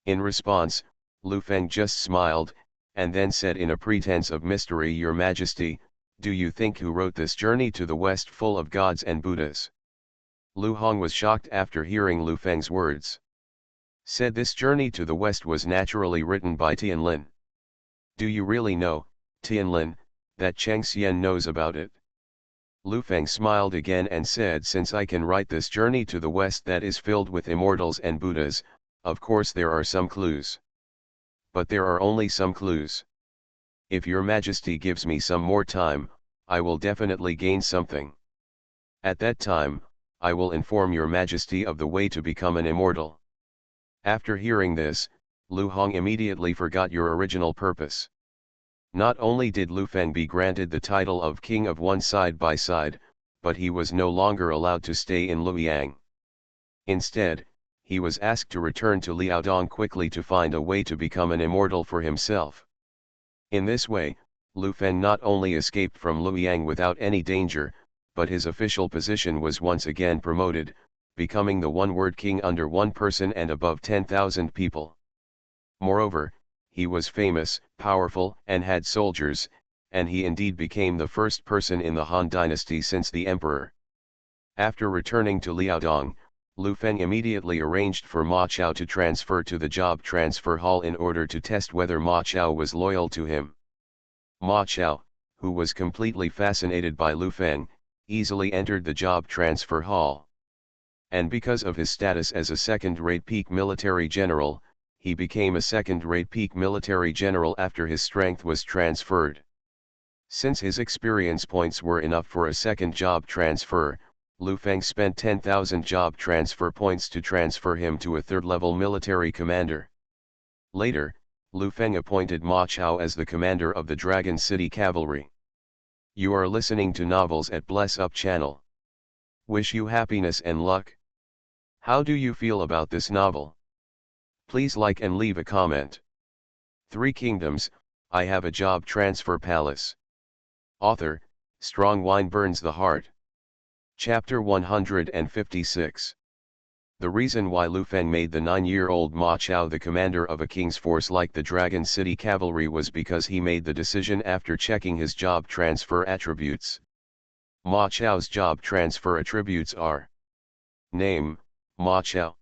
In response, Lu Feng just smiled, and then said in a pretense of mystery, "Your Majesty, do you think who wrote this Journey to the West full of gods and Buddhas?" Lu Hong was shocked after hearing Lu Feng's words. Said this Journey to the West was naturally written by Tianlin. "Do you really know, Tianlin, that Cheng Xian knows about it?" Lu Feng smiled again and said, "Since I can write this Journey to the West that is filled with immortals and Buddhas, of course there are some clues. But there are only some clues. If your Majesty gives me some more time, I will definitely gain something. At that time, I will inform your Majesty of the way to become an immortal." After hearing this, Lu Hong immediately forgot your original purpose. Not only did Lu Feng be granted the title of King of One side by side, but he was no longer allowed to stay in Luoyang. Instead, he was asked to return to Liaodong quickly to find a way to become an immortal for himself. In this way, Lu Feng not only escaped from Luoyang without any danger, but his official position was once again promoted, becoming the one-word king under one person and above 10,000 people. Moreover, he was famous, powerful, and had soldiers, and he indeed became the first person in the Han Dynasty since the emperor. After returning to Liaodong, Lu Feng immediately arranged for Ma Chao to transfer to the job transfer hall in order to test whether Ma Chao was loyal to him. Ma Chao, who was completely fascinated by Lu Feng, easily entered the job transfer hall. And because of his status as a second-rate peak military general, he became a second-rate peak military general after his strength was transferred. Since his experience points were enough for a second job transfer, Lu Feng spent 10,000 job transfer points to transfer him to a third-level military commander. Later, Lu Feng appointed Ma Chao as the commander of the Dragon City Cavalry. You are listening to Novels at Bless Up channel. Wish you happiness and luck. How do you feel about this novel? Please like and leave a comment. Three Kingdoms, I Have a Job Transfer Palace. Author, Strong Wine Burns the Heart. Chapter 156. The reason why Lu Feng made the 9-year-old Ma Chao the commander of a king's force like the Dragon City Cavalry was because he made the decision after checking his job transfer attributes. Ma Chao's job transfer attributes are: Name, Ma Chao.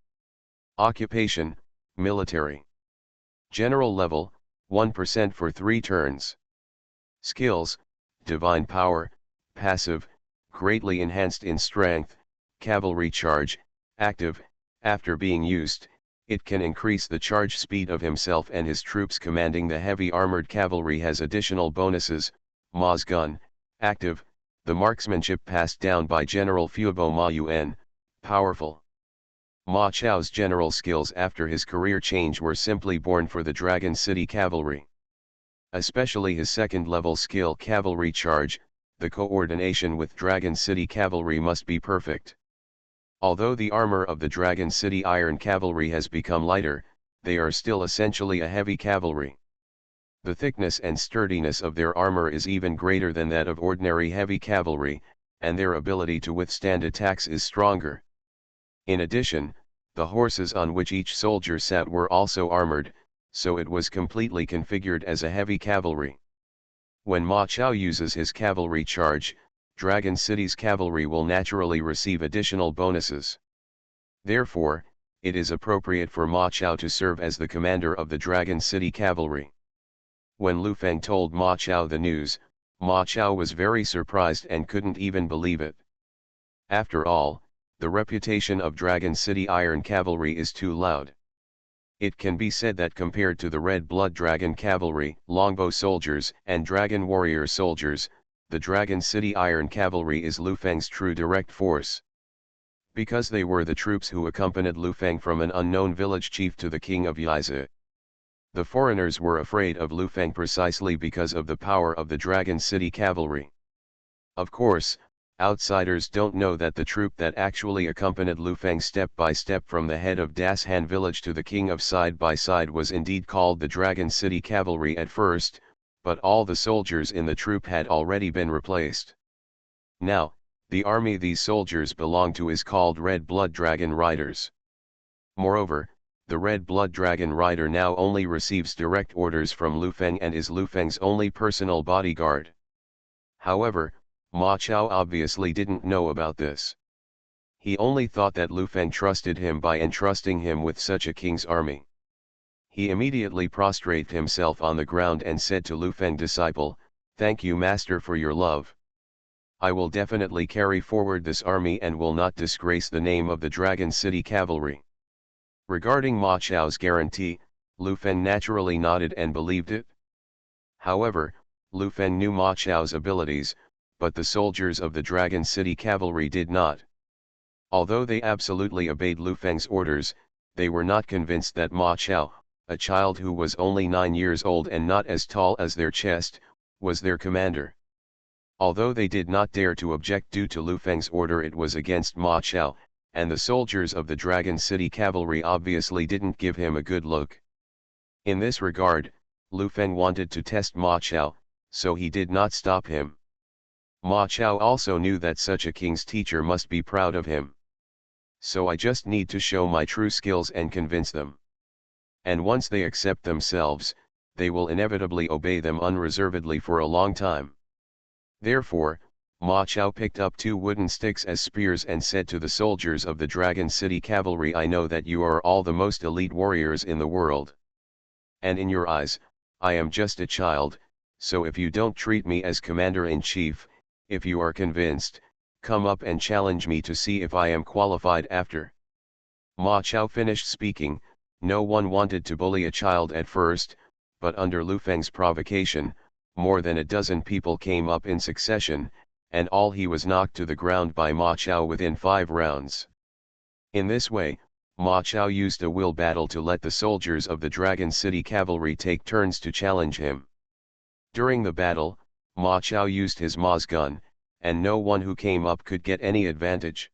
Occupation, military. General level, 1% for 3 turns. Skills, divine power, passive, greatly enhanced in strength, cavalry charge, active. After being used, it can increase the charge speed of himself and his troops. Commanding the heavy armored cavalry has additional bonuses. Ma's gun, active, the marksmanship passed down by General Fubo Ma Yun, powerful. Ma Chao's general skills after his career change were simply born for the Dragon City Cavalry. Especially his second-level skill cavalry charge, the coordination with Dragon City Cavalry must be perfect. Although the armor of the Dragon City Iron Cavalry has become lighter, they are still essentially a heavy cavalry. The thickness and sturdiness of their armor is even greater than that of ordinary heavy cavalry, and their ability to withstand attacks is stronger. In addition, the horses on which each soldier sat were also armored, so it was completely configured as a heavy cavalry. When Ma Chao uses his cavalry charge, Dragon City's cavalry will naturally receive additional bonuses. Therefore, it is appropriate for Ma Chao to serve as the commander of the Dragon City Cavalry. When Lu Feng told Ma Chao the news, Ma Chao was very surprised and couldn't even believe it. After all, the reputation of Dragon City Iron Cavalry is too loud. It can be said that compared to the Red Blood Dragon Cavalry, Longbow Soldiers, and Dragon Warrior Soldiers, the Dragon City Iron Cavalry is Lu Feng's true direct force. Because they were the troops who accompanied Lu Feng from an unknown village chief to the king of Yizi. The foreigners were afraid of Lu Feng precisely because of the power of the Dragon City Cavalry. Of course, outsiders don't know that the troop that actually accompanied Lu Feng step by step from the head of Das Han village to the king of Side by Side was indeed called the Dragon City Cavalry at first, but all the soldiers in the troop had already been replaced. Now, the army these soldiers belong to is called Red Blood Dragon Riders. Moreover, the Red Blood Dragon Rider now only receives direct orders from Lu Feng and is Lu Feng's only personal bodyguard. However, Ma Chao obviously didn't know about this. He only thought that Lu Feng trusted him by entrusting him with such a king's army. He immediately prostrated himself on the ground and said to Lu Feng disciple, "Thank you master for your love. I will definitely carry forward this army and will not disgrace the name of the Dragon City Cavalry." Regarding Ma Chao's guarantee, Lu Feng naturally nodded and believed it. However, Lu Feng knew Ma Chao's abilities, but the soldiers of the Dragon City Cavalry did not. Although they absolutely obeyed Lu Feng's orders, they were not convinced that Ma Chao, a child who was only 9 years old and not as tall as their chest, was their commander. Although they did not dare to object due to Lu Feng's order, it was against Ma Chao, and the soldiers of the Dragon City Cavalry obviously didn't give him a good look. In this regard, Lu Feng wanted to test Ma Chao, so he did not stop him. Ma Chao also knew that such a king's teacher must be proud of him. So I just need to show my true skills and convince them. And once they accept themselves, they will inevitably obey them unreservedly for a long time. Therefore, Ma Chao picked up 2 wooden sticks as spears and said to the soldiers of the Dragon City Cavalry, "I know that you are all the most elite warriors in the world. And in your eyes, I am just a child, so if you don't treat me as commander-in-chief, if you are convinced, come up and challenge me to see if I am qualified." After Ma Chao finished speaking, no one wanted to bully a child at first, but under Lu Feng's provocation, more than a dozen people came up in succession, and all he was knocked to the ground by Ma Chao within 5 rounds. In this way, Ma Chao used a will battle to let the soldiers of the Dragon City cavalry take turns to challenge him. During the battle, Ma Chao used his Ma's gun, and no one who came up could get any advantage.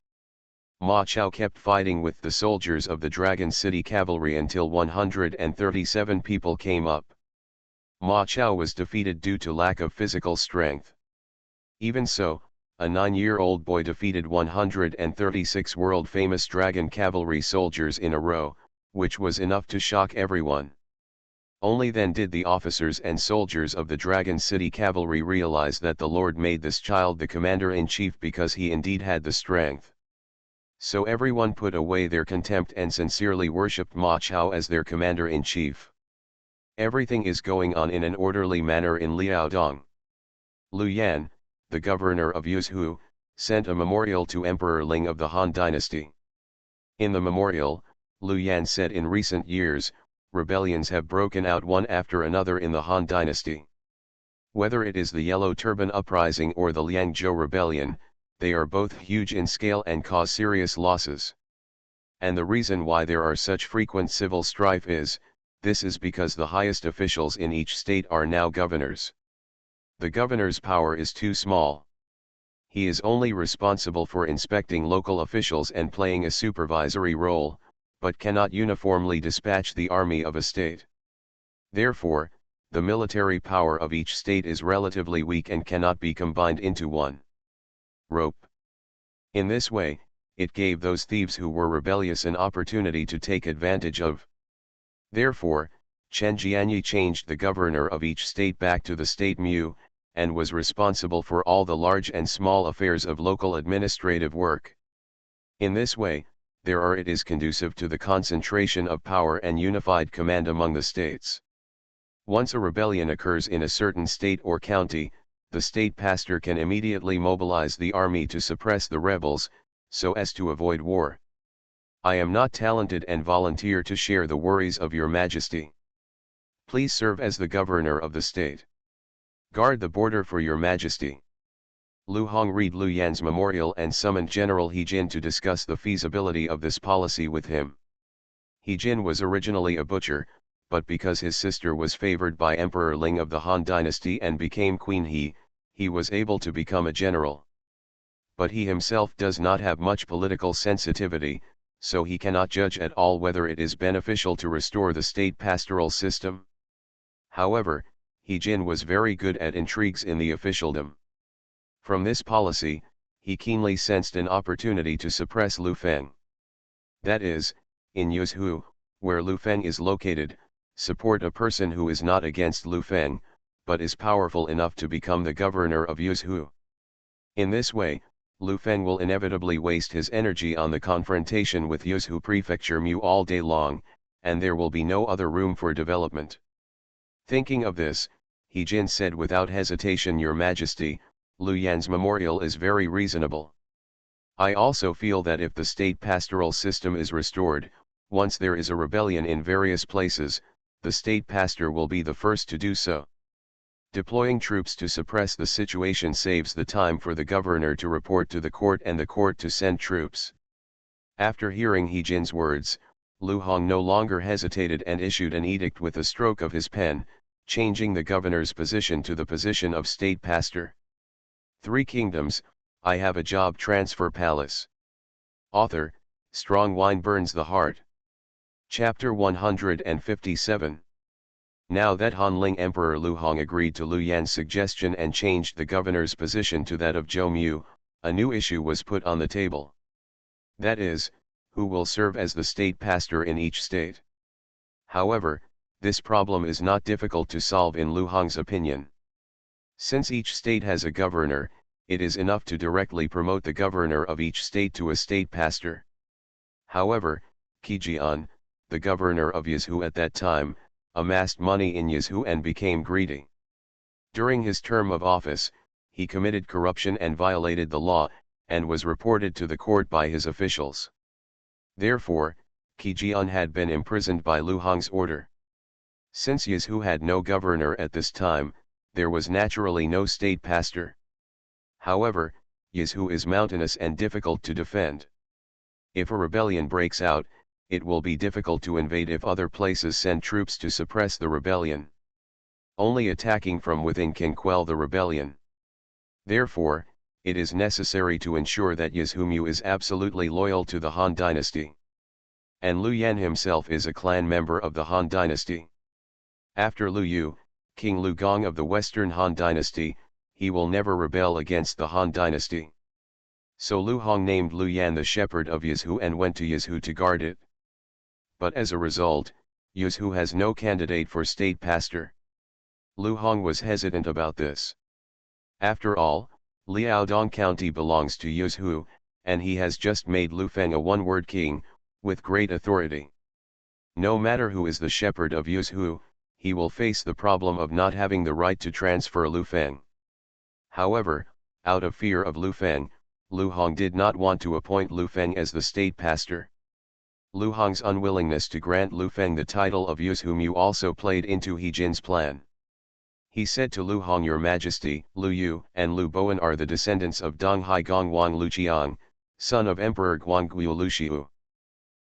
Ma Chao kept fighting with the soldiers of the Dragon City cavalry until 137 people came up. Ma Chao was defeated due to lack of physical strength. Even so, a 9-year-old boy defeated 136 world-famous dragon cavalry soldiers in a row, which was enough to shock everyone. Only then did the officers and soldiers of the Dragon City cavalry realize that the Lord made this child the commander-in-chief because he indeed had the strength. So everyone put away their contempt and sincerely worshipped Ma Chao as their commander-in-chief. Everything is going on in an orderly manner in Liaodong. Lu Yan, the governor of Yuzhou, sent a memorial to Emperor Ling of the Han Dynasty. In the memorial, Lu Yan said in recent years, rebellions have broken out one after another in the Han Dynasty. Whether it is the Yellow Turban Uprising or the Liangzhou Rebellion, they are both huge in scale and cause serious losses. And the reason why there are such frequent civil strife this is because the highest officials in each state are now governors. The governor's power is too small. He is only responsible for inspecting local officials and playing a supervisory role, but cannot uniformly dispatch the army of a state. Therefore, the military power of each state is relatively weak and cannot be combined into one rope. In this way, it gave those thieves who were rebellious an opportunity to take advantage of. Therefore, Chen Jianyi changed the governor of each state back to the state Mu, and was responsible for all the large and small affairs of local administrative work. In this way, it is conducive to the concentration of power and unified command among the states. Once a rebellion occurs in a certain state or county, the state pastor can immediately mobilize the army to suppress the rebels, so as to avoid war. I am not talented and volunteer to share the worries of your majesty. Please serve as the governor of the state. Guard the border for your majesty. Lu Hong read Lu Yan's memorial and summoned General He Jin to discuss the feasibility of this policy with him. He Jin was originally a butcher, but because his sister was favored by Emperor Ling of the Han Dynasty and became Queen he was able to become a general. But he himself does not have much political sensitivity, so he cannot judge at all whether it is beneficial to restore the state pastoral system. However, He Jin was very good at intrigues in the officialdom. From this policy, he keenly sensed an opportunity to suppress Lu Feng. That is, in Yuzhou, where Lu Feng is located, support a person who is not against Lu Feng, but is powerful enough to become the governor of Yuzhou. In this way, Lu Feng will inevitably waste his energy on the confrontation with Yuzhou Prefecture Mu all day long, and there will be no other room for development. Thinking of this, He Jin said without hesitation, Your Majesty, Lu Yan's memorial is very reasonable. I also feel that if the state pastoral system is restored, once there is a rebellion in various places, the state pastor will be the first to do so. Deploying troops to suppress the situation saves the time for the governor to report to the court and the court to send troops. After hearing He Jin's words, Lu Hong no longer hesitated and issued an edict with a stroke of his pen, changing the governor's position to the position of state pastor. 3 Kingdoms, I Have a Job Transfer Palace. Author, Strong Wine Burns the Heart. Chapter 157. Now that Hanling Emperor Lu Hong agreed to Lu Yan's suggestion and changed the governor's position to that of Zhou Mu, a new issue was put on the table. That is, who will serve as the state pastor in each state. However, this problem is not difficult to solve in Lu Hong's opinion. Since each state has a governor, it is enough to directly promote the governor of each state to a state pastor. However, Qi Jian, the governor of Yuzhou at that time, amassed money in Yuzhou and became greedy. During his term of office, he committed corruption and violated the law, and was reported to the court by his officials. Therefore, Qi Jian had been imprisoned by Lu Hong's order. Since Yuzhou had no governor at this time, there was naturally no state pastor. However, Yizhu is mountainous and difficult to defend. If a rebellion breaks out, it will be difficult to invade if other places send troops to suppress the rebellion. Only attacking from within can quell the rebellion. Therefore, it is necessary to ensure that Yizhu is absolutely loyal to the Han dynasty. And Liu Yan himself is a clan member of the Han dynasty. After Liu Yu, King Liu Gong of the Western Han dynasty, he will never rebel against the Han dynasty. So Liu Hong named Liu Yan the shepherd of Yizhu and went to Yizhu to guard it. But as a result, Yizhu has no candidate for state pastor. Liu Hong was hesitant about this. After all, Liaodong County belongs to Yizhu, and he has just made Lu Feng a one-word king, with great authority. No matter who is the shepherd of Yizhu, he will face the problem of not having the right to transfer Lu Feng. However, out of fear of Lu Feng, Liu Hong did not want to appoint Lu Feng as the state pastor. Liu Hong's unwillingness to grant Lu Feng the title of Yizhu also played into He Jin's plan. He said to Liu Hong, "Your Majesty, Liu Yu and Liu Bowen are the descendants of Dong Hai Gong Wang Luqiang, son of Emperor Guangguo Luxiu.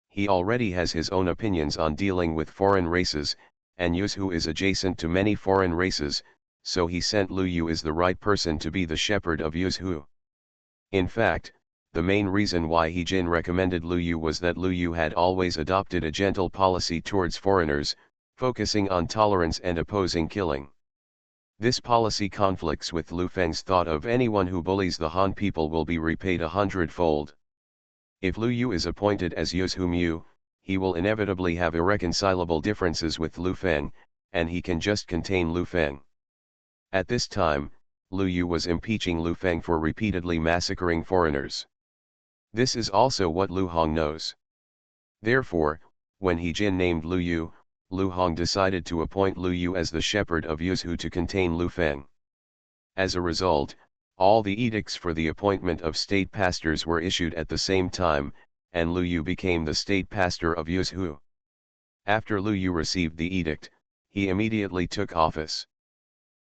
He already has his own opinions on dealing with foreign races, and Yizhu is adjacent to many foreign races, so he sent Liu Yu as the right person to be the shepherd of Yizhu." In fact, the main reason why He Jin recommended Liu Yu was that Liu Yu had always adopted a gentle policy towards foreigners, focusing on tolerance and opposing killing. This policy conflicts with Lu Feng's thought of anyone who bullies the Han people will be repaid 100-fold. If Liu Yu is appointed as Yizhu, he will inevitably have irreconcilable differences with Lu Feng, and he can just contain Lu Feng. At this time, Liu Yu was impeaching Lu Feng for repeatedly massacring foreigners. This is also what Liu Hong knows. Therefore, when He Jin named Liu Yu, Liu Hong decided to appoint Liu Yu as the shepherd of Yizhu to contain Lu Feng. As a result, all the edicts for the appointment of state pastors were issued at the same time, and Liu Yu became the state pastor of Yizhu. After Liu Yu received the edict, he immediately took office.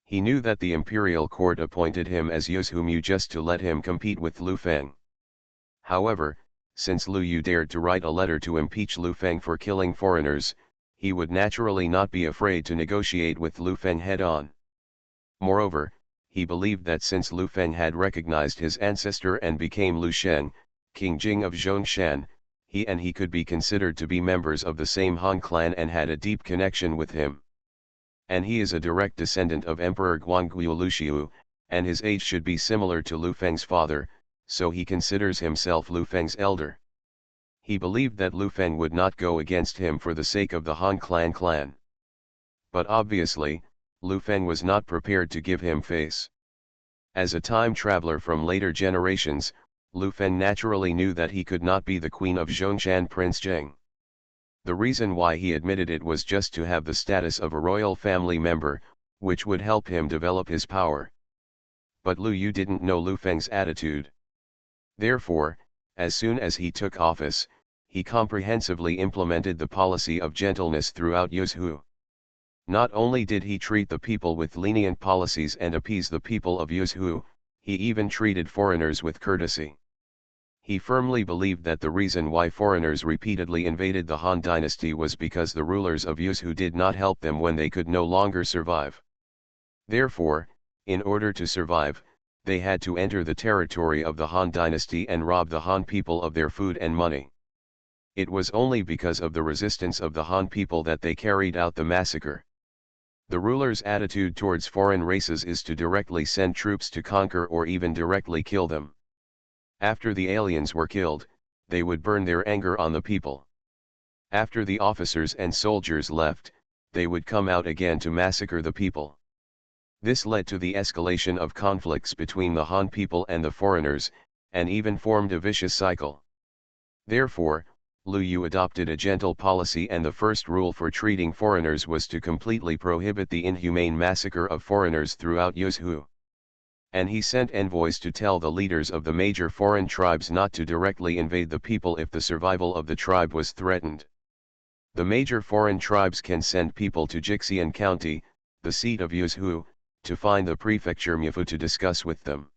He knew that the imperial court appointed him as Yizhu just to let him compete with Lu Feng. However, since Liu Yu dared to write a letter to impeach Lu Feng for killing foreigners, he would naturally not be afraid to negotiate with Lu Feng head-on. Moreover, he believed that since Lu Feng had recognized his ancestor and became Lu Shen, King Jing of Zhongshan, he and he could be considered to be members of the same Han clan and had a deep connection with him. And he is a direct descendant of Emperor Guangguo Luxiu, and his age should be similar to Lu Feng's father, so he considers himself Lu Feng's elder. He believed that Lu Feng would not go against him for the sake of the Han clan. But obviously, Lu Feng was not prepared to give him face. As a time traveler from later generations, Lu Feng naturally knew that he could not be the queen of Zhongshan Prince Zheng. The reason why he admitted it was just to have the status of a royal family member, which would help him develop his power. But Liu Yu didn't know Lu Feng's attitude. Therefore, as soon as he took office, he comprehensively implemented the policy of gentleness throughout Yizhu. Not only did he treat the people with lenient policies and appease the people of Yizhu, he even treated foreigners with courtesy. He firmly believed that the reason why foreigners repeatedly invaded the Han dynasty was because the rulers of Yizhu did not help them when they could no longer survive. Therefore, in order to survive, they had to enter the territory of the Han dynasty and rob the Han people of their food and money. It was only because of the resistance of the Han people that they carried out the massacre. The ruler's attitude towards foreign races is to directly send troops to conquer or even directly kill them. After the aliens were killed, they would burn their anger on the people. After the officers and soldiers left, they would come out again to massacre the people. This led to the escalation of conflicts between the Han people and the foreigners, and even formed a vicious cycle. Therefore, Liu Yu adopted a gentle policy, and the first rule for treating foreigners was to completely prohibit the inhumane massacre of foreigners throughout Yizhu. And he sent envoys to tell the leaders of the major foreign tribes not to directly invade the people if the survival of the tribe was threatened. The major foreign tribes can send people to Jixian County, the seat of Yizhu, to find the prefecture Mifu to discuss with them.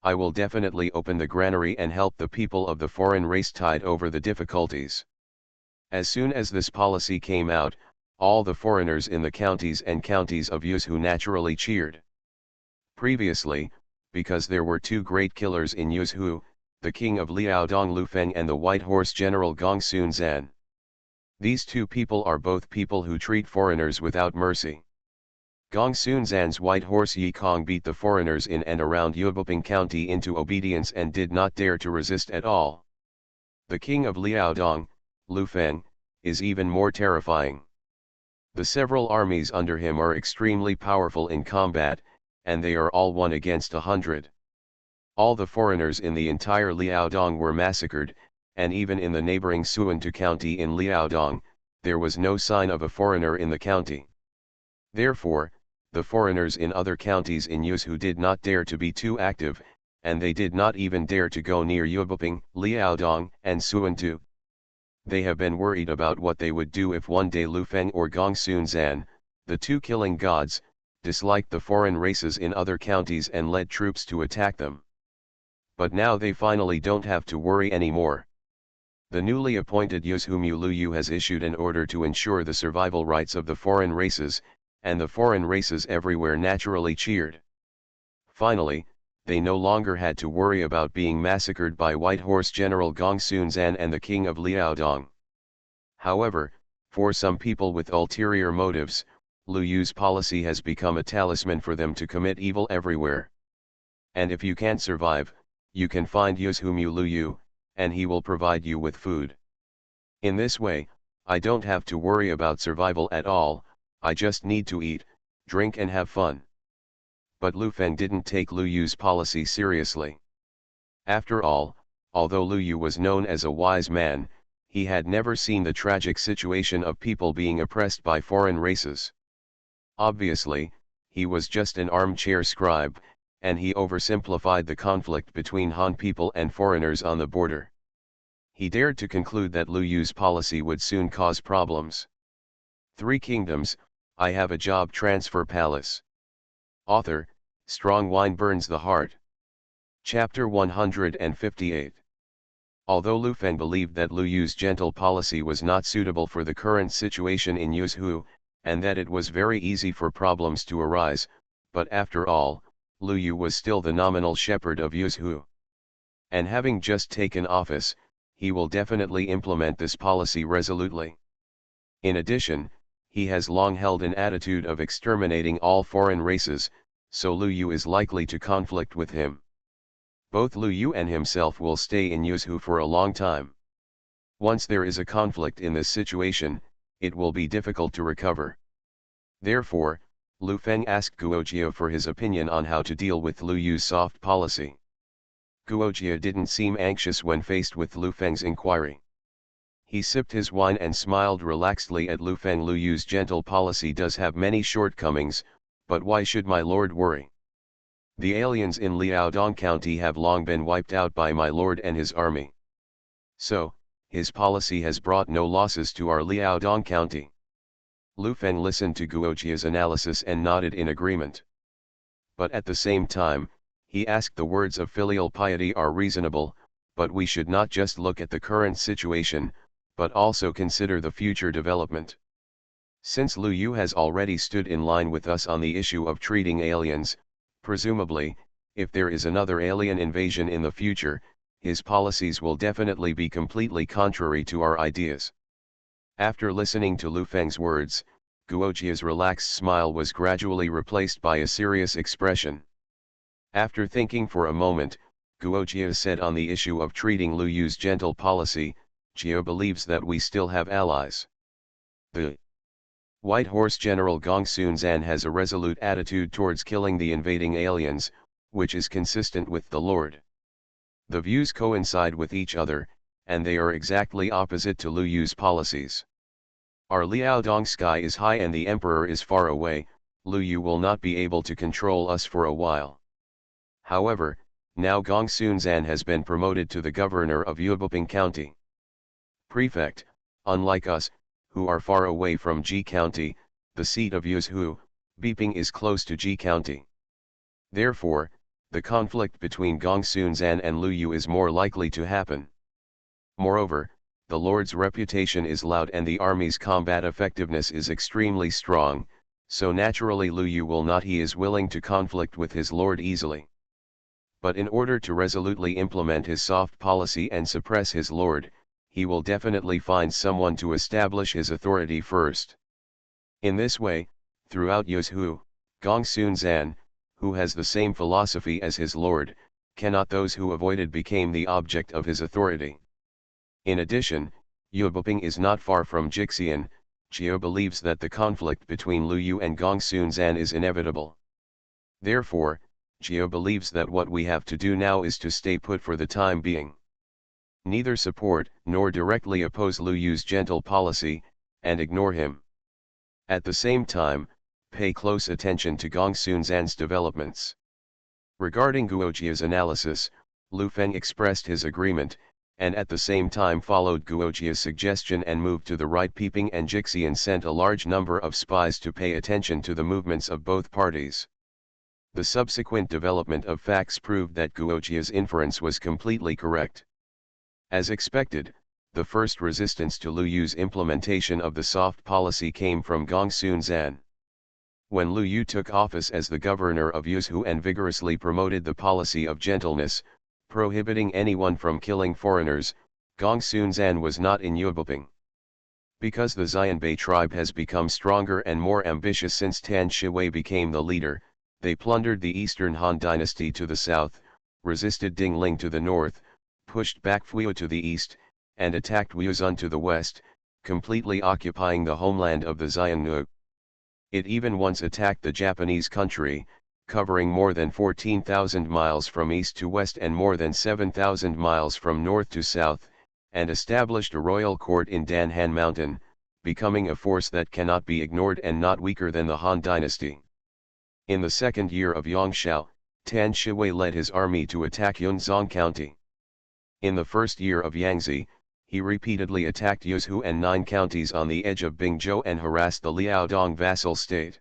I will definitely open the granary and help the people of the foreign race tide over the difficulties. As soon as this policy came out, all the foreigners in the counties and counties of Yuzhou naturally cheered. Previously, because there were two great killers in Yuzhou, the king of Liaodong Lu Feng and the White Horse General Gong Sun Zan. These two people are both people who treat foreigners without mercy. Gong Sun Zan's White Horse Yi Kong beat the foreigners in and around Yubuping County into obedience and did not dare to resist at all. The king of Liaodong, Lu Feng, is even more terrifying. The several armies under him are extremely powerful in combat, and they are all 1 against 100. All the foreigners in the entire Liaodong were massacred, and even in the neighboring Suantu County in Liaodong, there was no sign of a foreigner in the county. Therefore, the foreigners in other counties in Yuzhou did not dare to be too active, and they did not even dare to go near Yubuping, Liaodong, and Suantu. They have been worried about what they would do if one day Lu Feng or Gong Sun Zan, the two killing gods, disliked the foreign races in other counties and led troops to attack them. But now they finally don't have to worry anymore. The newly appointed Yuzhu Lu Yu has issued an order to ensure the survival rights of the foreign races, and the foreign races everywhere naturally cheered. Finally, they no longer had to worry about being massacred by White Horse General Gong Sun Zan and the king of Liaodong. However, for some people with ulterior motives, Lu Yu's policy has become a talisman for them to commit evil everywhere. And if you can't survive, you can find Yuzhu Lu Yu, and he will provide you with food. In this way, I don't have to worry about survival at all, I just need to eat, drink and have fun. But Lu Feng didn't take Lu Yu's policy seriously. After all, although Lu Yu was known as a wise man, he had never seen the tragic situation of people being oppressed by foreign races. Obviously, he was just an armchair scribe, and he oversimplified the conflict between Han people and foreigners on the border. He dared to conclude that Lu Yu's policy would soon cause problems. 3 Kingdoms, I Have a Job Transfer Palace. Author, Strong Wine Burns the Heart. Chapter 158. Although Lu Feng believed that Lu Yu's gentle policy was not suitable for the current situation in Yuzhou, and that it was very easy for problems to arise, but after all, Lu Yu was still the nominal shepherd of Yuzhou. And having just taken office, he will definitely implement this policy resolutely. In addition, he has long held an attitude of exterminating all foreign races, so Lu Yu is likely to conflict with him. Both Lu Yu and himself will stay in Yuzhou for a long time. Once there is a conflict in this situation, it will be difficult to recover. Therefore, Lu Feng asked Guojie for his opinion on how to deal with Lu Yu's soft policy. Guojie didn't seem anxious when faced with Lu Feng's inquiry. He sipped his wine and smiled relaxedly at Lu Feng. Lu Yu's gentle policy does have many shortcomings, but why should my lord worry? The aliens in Liaodong County have long been wiped out by my lord and his army. So, his policy has brought no losses to our Liaodong County. Lu Feng listened to Guojie's analysis and nodded in agreement. But at the same time, he asked, the words of filial piety are reasonable, but we should not just look at the current situation, but also consider the future development. Since Lu Yu has already stood in line with us on the issue of treating aliens, presumably, if there is another alien invasion in the future, his policies will definitely be completely contrary to our ideas. After listening to Lu Feng's words, Guojie's relaxed smile was gradually replaced by a serious expression. After thinking for a moment, Guojie said, on the issue of treating Lu Yu's gentle policy, Jie believes that we still have allies. The White Horse General Gong Sun Zan has a resolute attitude towards killing the invading aliens, which is consistent with the Lord. The views coincide with each other, and they are exactly opposite to Lu Yu's policies. Our Liaodong sky is high and the emperor is far away, Lu Yu will not be able to control us for a while. However, now Gong Sun Zan has been promoted to the governor of Yubuping County. Prefect, unlike us, who are far away from Ji County, the seat of Yuzhou, Beiping is close to Ji County. Therefore, the conflict between Gongsun-zan and Liu Yu is more likely to happen. Moreover, the Lord's reputation is loud and the army's combat effectiveness is extremely strong, so naturally Liu Yu will not he is willing to conflict with his lord easily. But in order to resolutely implement his soft policy and suppress his lord, he will definitely find someone to establish his authority first. In this way, throughout Yuzhu, Gongsun-zan, who has the same philosophy as his lord, cannot those who avoided became the object of his authority. In addition, Yubuping is not far from Jixian. Jiu believes that the conflict between Liu Yu and Gongsun-zan is inevitable. Therefore, Jiu believes that what we have to do now is to stay put for the time being. Neither support nor directly oppose Liu Yu's gentle policy, and ignore him. At the same time, pay close attention to Gongsun-zan's developments. Regarding Guojia's analysis, Lu Feng expressed his agreement, and at the same time followed Guojia's suggestion and moved to the right. Peeping and Jixian sent a large number of spies to pay attention to the movements of both parties. The subsequent development of facts proved that Guojia's inference was completely correct. As expected, the first resistance to Liu Yu's implementation of the soft policy came from Gongsun-zan. When Liu Yu took office as the governor of Yuzhu and vigorously promoted the policy of gentleness, prohibiting anyone from killing foreigners, Gongsun-zan was not in Yubuping. Because the Xianbei tribe has become stronger and more ambitious since Tan Shiwei became the leader, they plundered the eastern Han dynasty to the south, resisted Dingling to the north, pushed back Fuyu to the east, and attacked Wuzun to the west, completely occupying the homeland of the Xiongnu. It even once attacked the Japanese country, covering more than 14,000 miles from east to west and more than 7,000 miles from north to south, and established a royal court in Danhan Mountain, becoming a force that cannot be ignored and not weaker than the Han dynasty. In the second year of Yongshao, Tan Shiwei led his army to attack Yunzong County. In the first year of Yangzi, he repeatedly attacked Yuzhu and 9 counties on the edge of Bingzhou and harassed the Liaodong vassal state.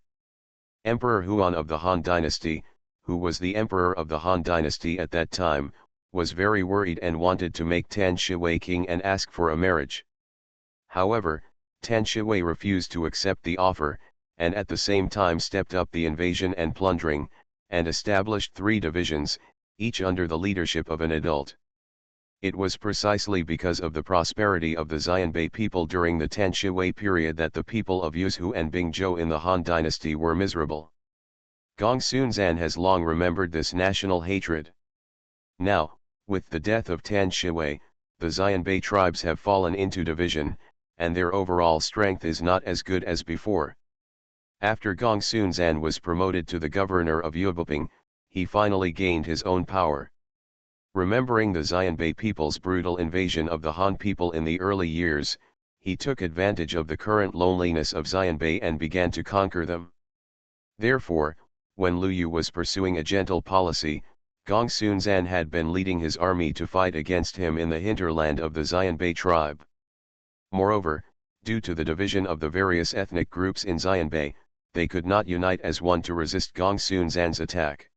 Emperor Huan of the Han dynasty, who was the emperor of the Han dynasty at that time, was very worried and wanted to make Tan Shiwei king and ask for a marriage. However, Tan Shiwei refused to accept the offer, and at the same time stepped up the invasion and plundering, and established 3 divisions, each under the leadership of an adult. It was precisely because of the prosperity of the Xianbei people during the Tan Shiwei period that the people of Yuzhu and Bingzhou in the Han dynasty were miserable. Gongsun-zan has long remembered this national hatred. Now, with the death of Tan Shiwei, the Xianbei tribes have fallen into division, and their overall strength is not as good as before. After Gongsun-zan was promoted to the governor of Yubuping, he finally gained his own power. Remembering the Xianbei people's brutal invasion of the Han people in the early years, he took advantage of the current loneliness of Xianbei and began to conquer them. Therefore, when Liu Yu was pursuing a gentle policy, Gongsun-zan had been leading his army to fight against him in the hinterland of the Xianbei tribe. Moreover, due to the division of the various ethnic groups in Xianbei, they could not unite as one to resist Gongsun-zan's attack.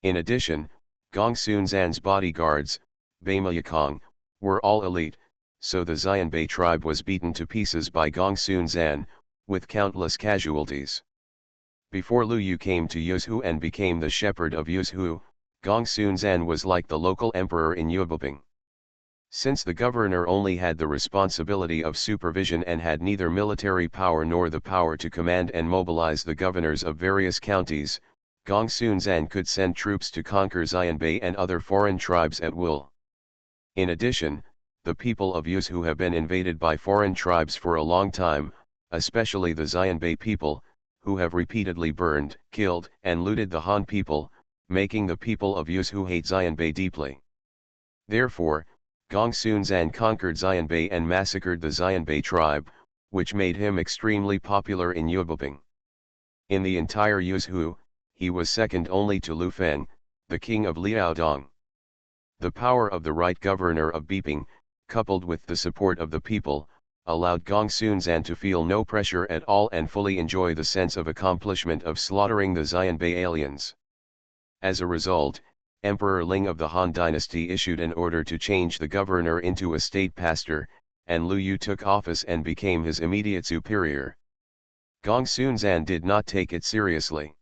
In addition, Gongsun-zan's bodyguards, Beimayakong, were all elite, so the Xianbei tribe was beaten to pieces by Gongsun-zan, with countless casualties. Before Liu Yu came to Yuzhu and became the shepherd of Yuzhu, Gongsun-zan was like the local emperor in Yubuping. Since the governor only had the responsibility of supervision and had neither military power nor the power to command and mobilize the governors of various counties, Gongsun-zan could send troops to conquer Xianbei and other foreign tribes at will. In addition, the people of Yuzhu have been invaded by foreign tribes for a long time, especially the Xianbei people, who have repeatedly burned, killed, and looted the Han people, making the people of Yuzhu hate Xianbei deeply. Therefore, Gongsun-zan conquered Xianbei and massacred the Xianbei tribe, which made him extremely popular in Yubuping. In the entire Yuzhu, he was second only to Lu Feng, the king of Liaodong. The power of the right governor of Beiping, coupled with the support of the people, allowed Gongsun-zan to feel no pressure at all and fully enjoy the sense of accomplishment of slaughtering the Xianbei aliens. As a result, Emperor Ling of the Han dynasty issued an order to change the governor into a state pastor, and Lu Yu took office and became his immediate superior. Gong Xunzan did not take it seriously.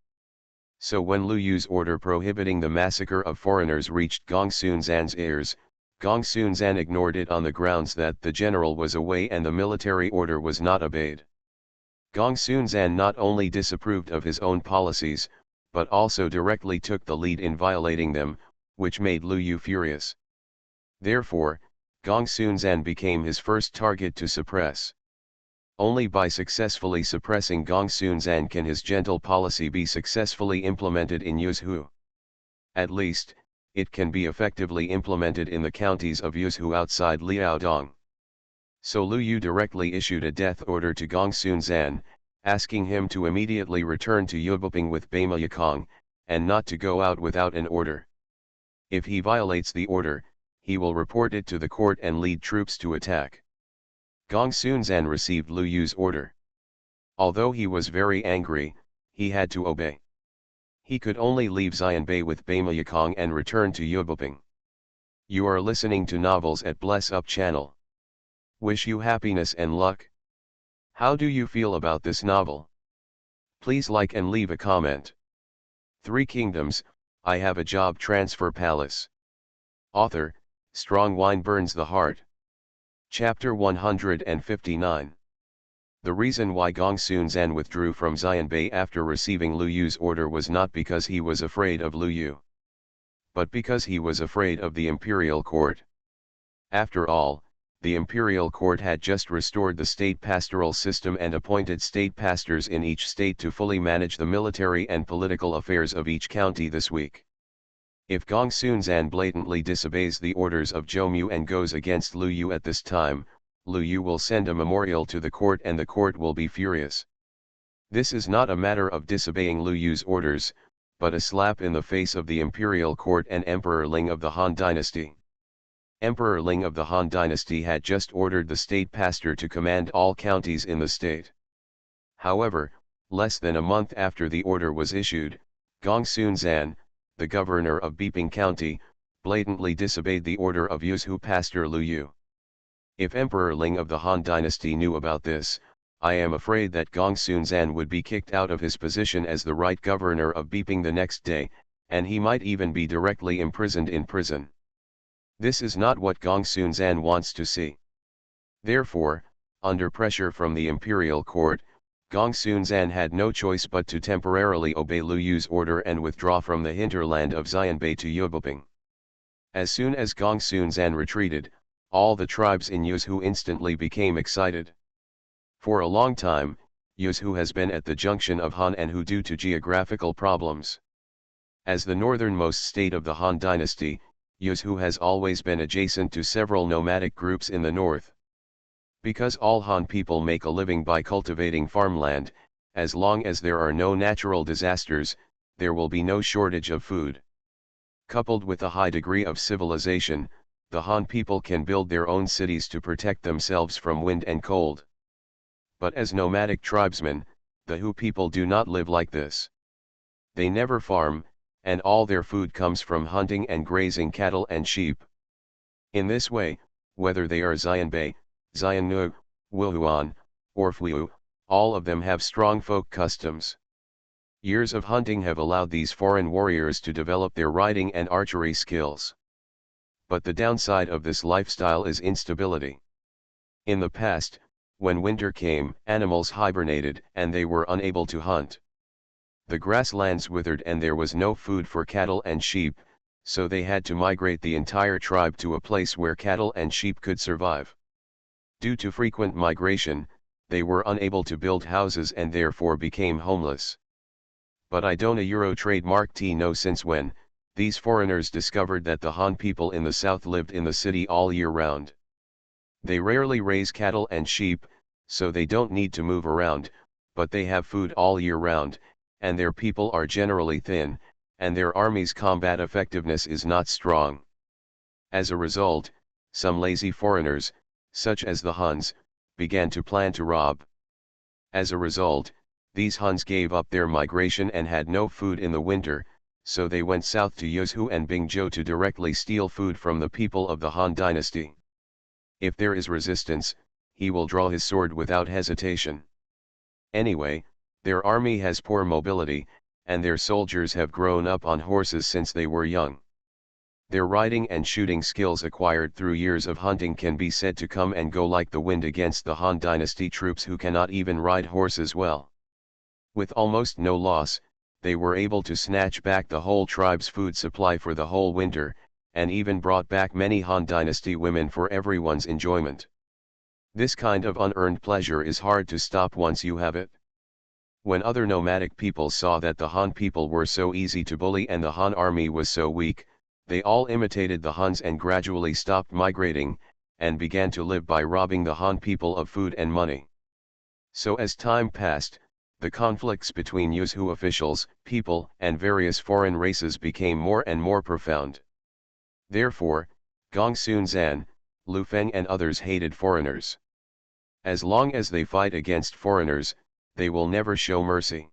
So when Lu Yu's order prohibiting the massacre of foreigners reached Gong Xunzan's ears, Gong Xunzan ignored it on the grounds that the general was away and the military order was not obeyed. Gong Xunzan not only disapproved of his own policies, but also directly took the lead in violating them, which made Lu Yu furious. Therefore, Gong Xunzan became his first target to suppress. Only by successfully suppressing Gong Xunzan can his gentle policy be successfully implemented in Yuzhou. At least, it can be effectively implemented in the counties of Yuzhou outside Liaodong. So Lu Yu directly issued a death order to Gong Xunzan, asking him to immediately return to Yubuping with Bama Yakong, and not to go out without an order. If he violates the order, he will report it to the court and lead troops to attack. Gong Xunzan received Lu Yu's order. Although he was very angry, he had to obey. He could only leave Xianbei with Bama Yakong and return to Yubuping. You are listening to Novels at Bless Up channel. Wish you happiness and luck. How do you feel about this novel? Please like and leave a comment. Three Kingdoms, I Have a Job Transfer Palace. Author, Strong Wine Burns the Heart. Chapter 159. The reason why Gong Xunzan withdrew from Xianbei after receiving Lu Yu's order was not because he was afraid of Lu Yu, but because he was afraid of the imperial court. After all, the imperial court had just restored the state pastoral system and appointed state pastors in each state to fully manage the military and political affairs of each county this week. If Gong Xunzan blatantly disobeys the orders of Zhou Mu and goes against Lu Yu at this time, Lu Yu will send a memorial to the court and the court will be furious. This is not a matter of disobeying Lu Yu's orders, but a slap in the face of the imperial court and Emperor Ling of the Han dynasty. Emperor Ling of the Han dynasty had just ordered the state pastor to command all counties in the state. However, less than a month after the order was issued, Gong Xunzan, the governor of Beiping County, blatantly disobeyed the order of Yuzhou pastor Lu Yu. If Emperor Ling of the Han dynasty knew about this, I am afraid that Gong Xunzan would be kicked out of his position as the right governor of Beiping the next day, and he might even be directly imprisoned in prison. This is not what Gong Xunzan wants to see. Therefore, under pressure from the imperial court, Gong Xunzan had no choice but to temporarily obey Lu Yu's order and withdraw from the hinterland of Xianbei to Yubuping. As soon as Gong Xunzan retreated, all the tribes in Yuzhou instantly became excited. For a long time, Yuzhou has been at the junction of Han and Hu due to geographical problems. As the northernmost state of the Han dynasty, Yuzhou has always been adjacent to several nomadic groups in the north. Because all Han people make a living by cultivating farmland, as long as there are no natural disasters, there will be no shortage of food. Coupled with a high degree of civilization, the Han people can build their own cities to protect themselves from wind and cold. But as nomadic tribesmen, the Hu people do not live like this. They never farm, and all their food comes from hunting and grazing cattle and sheep. In this way, whether they are Xianbei, Xiannu, Wuhuan, or Fuyu, all of them have strong folk customs. Years of hunting have allowed these foreign warriors to develop their riding and archery skills. But the downside of this lifestyle is instability. In the past, when winter came, animals hibernated and they were unable to hunt. The grasslands withered and there was no food for cattle and sheep, so they had to migrate the entire tribe to a place where cattle and sheep could survive. Due to frequent migration, they were unable to build houses and therefore became homeless. But I don't a Euro trademark T know since when, these foreigners discovered that the Han people in the south lived in the city all year round. They rarely raise cattle and sheep, so they don't need to move around, but they have food all year round, and their people are generally thin, and their army's combat effectiveness is not strong. As a result, some lazy foreigners, such as the Huns, began to plan to rob. As a result, these Huns gave up their migration and had no food in the winter, so they went south to Yuzhou and Bingzhou to directly steal food from the people of the Han dynasty. If there is resistance, he will draw his sword without hesitation. Anyway, their army has poor mobility, and their soldiers have grown up on horses since they were young. Their riding and shooting skills acquired through years of hunting can be said to come and go like the wind against the Han dynasty troops who cannot even ride horses well. With almost no loss, they were able to snatch back the whole tribe's food supply for the whole winter, and even brought back many Han dynasty women for everyone's enjoyment. This kind of unearned pleasure is hard to stop once you have it. When other nomadic people saw that the Han people were so easy to bully and the Han army was so weak, they all imitated the Huns and gradually stopped migrating, and began to live by robbing the Han people of food and money. So as time passed, the conflicts between Yuzhou officials, people, and various foreign races became more and more profound. Therefore, Gongsun Zan, Lu Feng and others hated foreigners. As long as they fight against foreigners, they will never show mercy.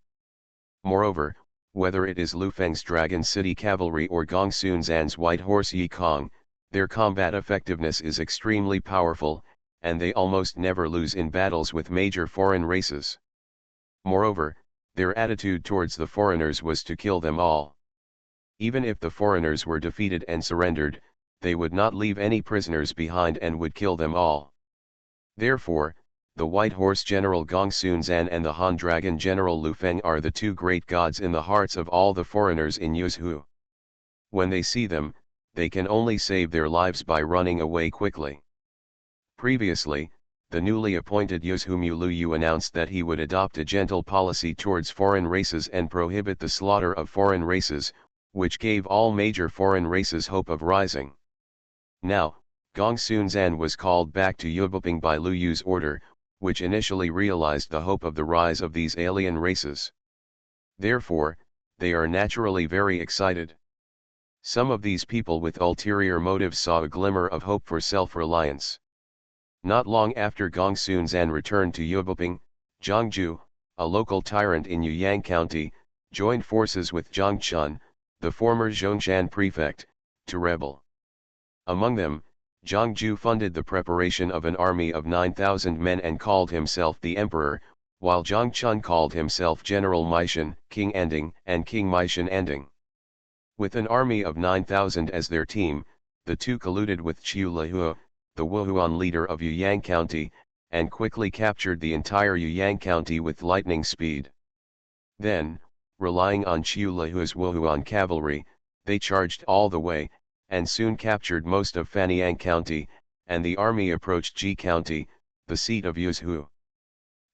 Moreover, whether it is Lu Feng's Dragon City cavalry or Gongsun Zan's white horse Yi Kong, their combat effectiveness is extremely powerful, and they almost never lose in battles with major foreign races. Moreover, their attitude towards the foreigners was to kill them all. Even if the foreigners were defeated and surrendered, they would not leave any prisoners behind and would kill them all. Therefore, the White Horse General Gongsun Zan and the Han Dragon General Lu Feng are the two great gods in the hearts of all the foreigners in Yuzhou. When they see them, they can only save their lives by running away quickly. Previously, the newly appointed Yuzhou Lu Yu announced that he would adopt a gentle policy towards foreign races and prohibit the slaughter of foreign races, which gave all major foreign races hope of rising. Now, Gongsun Zan was called back to Yubuping by Lu Yu's order, which initially realized the hope of the rise of these alien races. Therefore, they are naturally very excited. Some of these people with ulterior motives saw a glimmer of hope for self-reliance. Not long after Gongsun Zan returned to Yubuping, Zhang Ju, a local tyrant in Yuyang County, joined forces with Zhang Chun, the former Zhongshan prefect, to rebel. Among them, Zhang Ju funded the preparation of an army of 9,000 men and called himself the emperor, while Zhang Chun called himself General Maishan, King Anding, and King Maishan Anding. With an army of 9,000 as their team, the two colluded with Qiu Lehua, the Wuhuan leader of Yuyang County, and quickly captured the entire Yuyang County with lightning speed. Then, relying on Qiu Lehua's Wuhuan cavalry, they charged all the way, and soon captured most of Fanyang County, and the army approached Ji County, the seat of Yuzhou.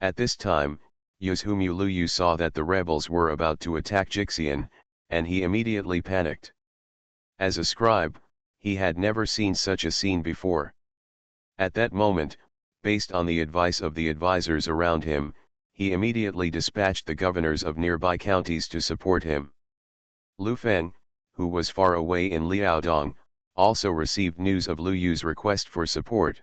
At this time, Yuzhou Lu Yu saw that the rebels were about to attack Jixian, and he immediately panicked. As a scribe, he had never seen such a scene before. At that moment, based on the advice of the advisors around him, he immediately dispatched the governors of nearby counties to support him. Lu Feng, who was far away in Liaodong, also received news of Lu Yu's request for support.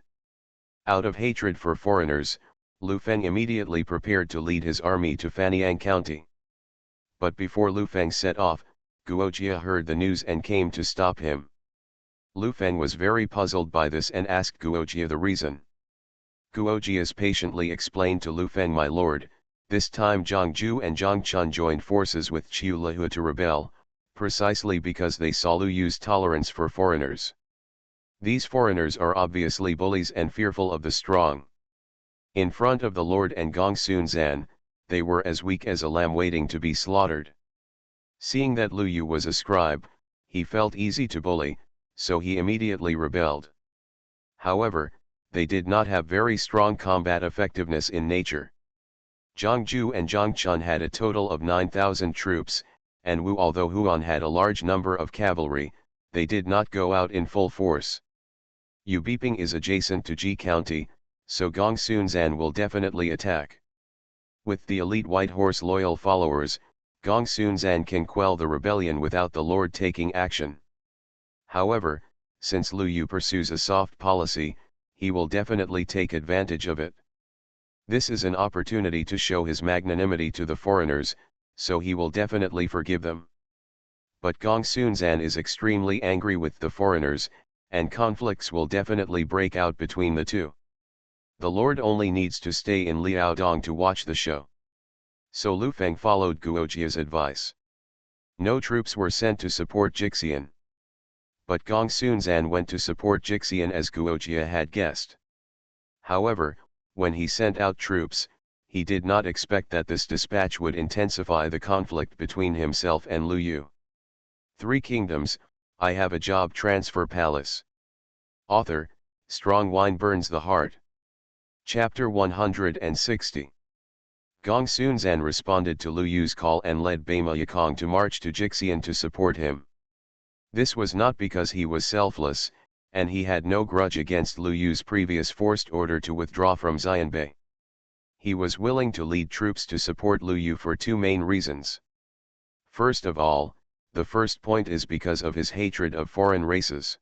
Out of hatred for foreigners, Lu Feng immediately prepared to lead his army to Fanyang County. But before Lu Feng set off, Guojia heard the news and came to stop him. Lu Feng was very puzzled by this and asked Guojia the reason. Guojias patiently explained to Lu Feng, "My lord, this time Zhang Ju and Zhang Chun joined forces with Qiu Lehua to rebel, precisely because they saw Lu Yu's tolerance for foreigners. These foreigners are obviously bullies and fearful of the strong. In front of the Lord and Gongsun Zan, they were as weak as a lamb waiting to be slaughtered." Seeing that Lu Yu was a scribe, he felt easy to bully, so he immediately rebelled. However, they did not have very strong combat effectiveness in nature. Zhang Ju and Zhang Chun had a total of 9,000 troops, and although Huan had a large number of cavalry, they did not go out in full force. Yubiping is adjacent to Ji County, so Gongsun Zan will definitely attack. With the elite White Horse loyal followers, Gongsun Zan can quell the rebellion without the Lord taking action. However, since Lu Yu pursues a soft policy, he will definitely take advantage of it. This is an opportunity to show his magnanimity to the foreigners, so he will definitely forgive them. But Gong Sunzan is extremely angry with the foreigners, and conflicts will definitely break out between the two. The Lord only needs to stay in Liaodong to watch the show. So Lu Feng followed Guojia's advice. No troops were sent to support Jixian. But Gong Sunzan went to support Jixian as Guojia had guessed. However, when he sent out troops, he did not expect that this dispatch would intensify the conflict between himself and Lu Yu. Three Kingdoms, I Have a Job Transfer Palace. Author, Strong Wine Burns the Heart. Chapter 160. Gong Sunzan responded to Lu Yu's call and led Bama Yakong to march to Jixian to support him. This was not because he was selfless, and he had no grudge against Lu Yu's previous forced order to withdraw from Xianbei. He was willing to lead troops to support Lu Yu for two main reasons. First of all, the first point is because of his hatred of foreign races.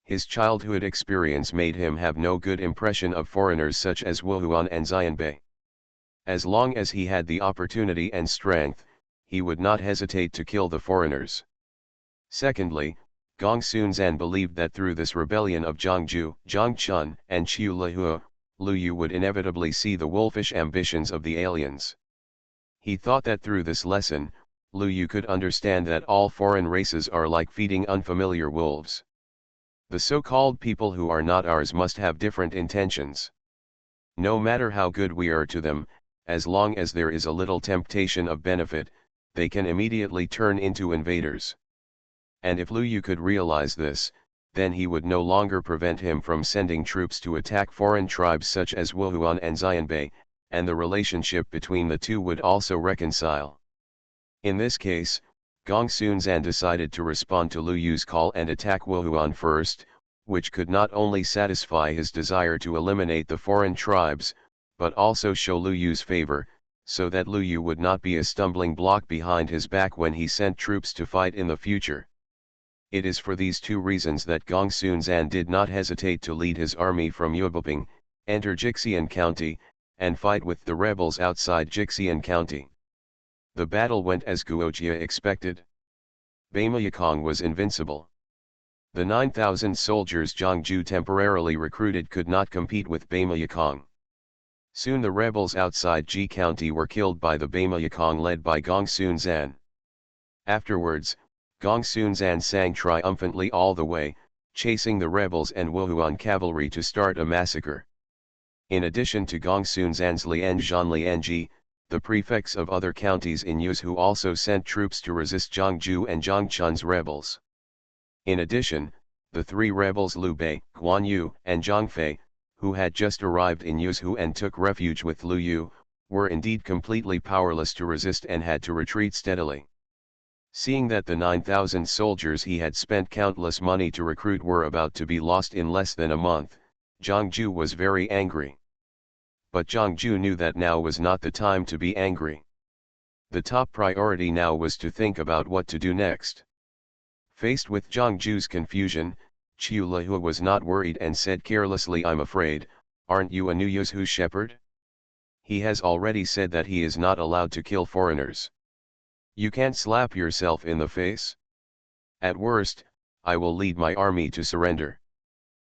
His childhood experience made him have no good impression of foreigners such as Wuhuan and Xianbei. As long as he had the opportunity and strength, he would not hesitate to kill the foreigners. Secondly, Gong Sunzan believed that through this rebellion of Zhangju, Zhangchun, and Qiu Lihua, Lu Yu would inevitably see the wolfish ambitions of the aliens. He thought that through this lesson, Lu Yu could understand that all foreign races are like feeding unfamiliar wolves. The so-called people who are not ours must have different intentions. No matter how good we are to them, as long as there is a little temptation of benefit, they can immediately turn into invaders. And if Lu Yu could realize this, then he would no longer prevent him from sending troops to attack foreign tribes such as Wuhuan and Xianbei, and the relationship between the two would also reconcile. In this case, Gong Sunzan decided to respond to Lu Yu's call and attack Wuhuan first, which could not only satisfy his desire to eliminate the foreign tribes, but also show Lu Yu's favor, so that Lu Yu would not be a stumbling block behind his back when he sent troops to fight in the future. It is for these two reasons that Gong Sunzan did not hesitate to lead his army from Yuboping, enter Jixian County, and fight with the rebels outside Jixian County. The battle went as Guojia expected. Bama Yakong was invincible. The 9,000 soldiers Zhangju temporarily recruited could not compete with Bama Yakong. Soon the rebels outside Ji County were killed by the Bama Yakong led by Gong Sunzan. Afterwards, Gong Sunzan sang triumphantly all the way, chasing the rebels and Wuhuan cavalry to start a massacre. In addition to Gong Sunzan's Lianzhan Lianji, the prefects of other counties in Yuzhou also sent troops to resist Zhangju and Zhangchun's rebels. In addition, the three rebels Liu Bei, Guan Yu, and Zhang Fei, who had just arrived in Yuzhou and took refuge with Lu Yu, were indeed completely powerless to resist and had to retreat steadily. Seeing that the 9,000 soldiers he had spent countless money to recruit were about to be lost in less than a month, Zhangju was very angry. But Zhangju knew that now was not the time to be angry. The top priority now was to think about what to do next. Faced with Zhangju's confusion, Qiu Lihua was not worried and said carelessly, "I'm afraid, aren't you a new Yuzhou shepherd? He has already said that he is not allowed to kill foreigners. You can't slap yourself in the face? At worst, I will lead my army to surrender."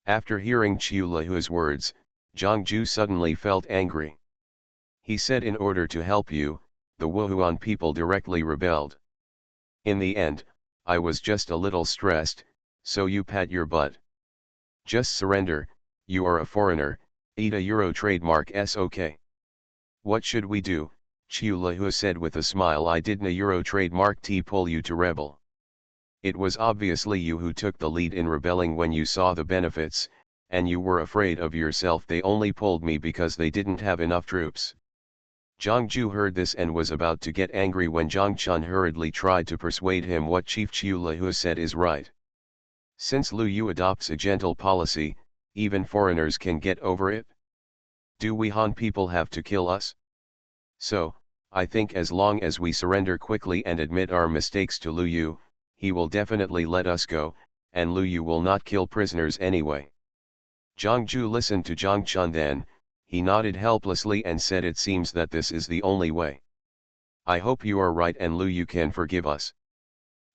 After hearing Qiu Lihua's words, Zhangju suddenly felt angry. He said, "In order to help you, the Wuhuan people directly rebelled. In the end, I was just a little stressed, so you pat your butt. Just surrender, you are a foreigner, eat a Euro trademark SOK. What should we do?" Qiu Lihua said with a smile. "I didn't a Euro trademark T pull you to rebel. It was obviously you who took the lead in rebelling when you saw the benefits, and you were afraid of yourself. They only pulled me because they didn't have enough troops." Zhangju heard this and was about to get angry when Zhangchun hurriedly tried to persuade him what Chief Qiu Lihua said is right. Since Lu Yu adopts a gentle policy, even foreigners can get over it. Do we Han people have to kill us? So, I think as long as we surrender quickly and admit our mistakes to Lu Yu, he will definitely let us go, and Lu Yu will not kill prisoners anyway. Zhangju listened to Zhangchun, then he nodded helplessly and said, "It seems that this is the only way. I hope you are right and Lu Yu can forgive us."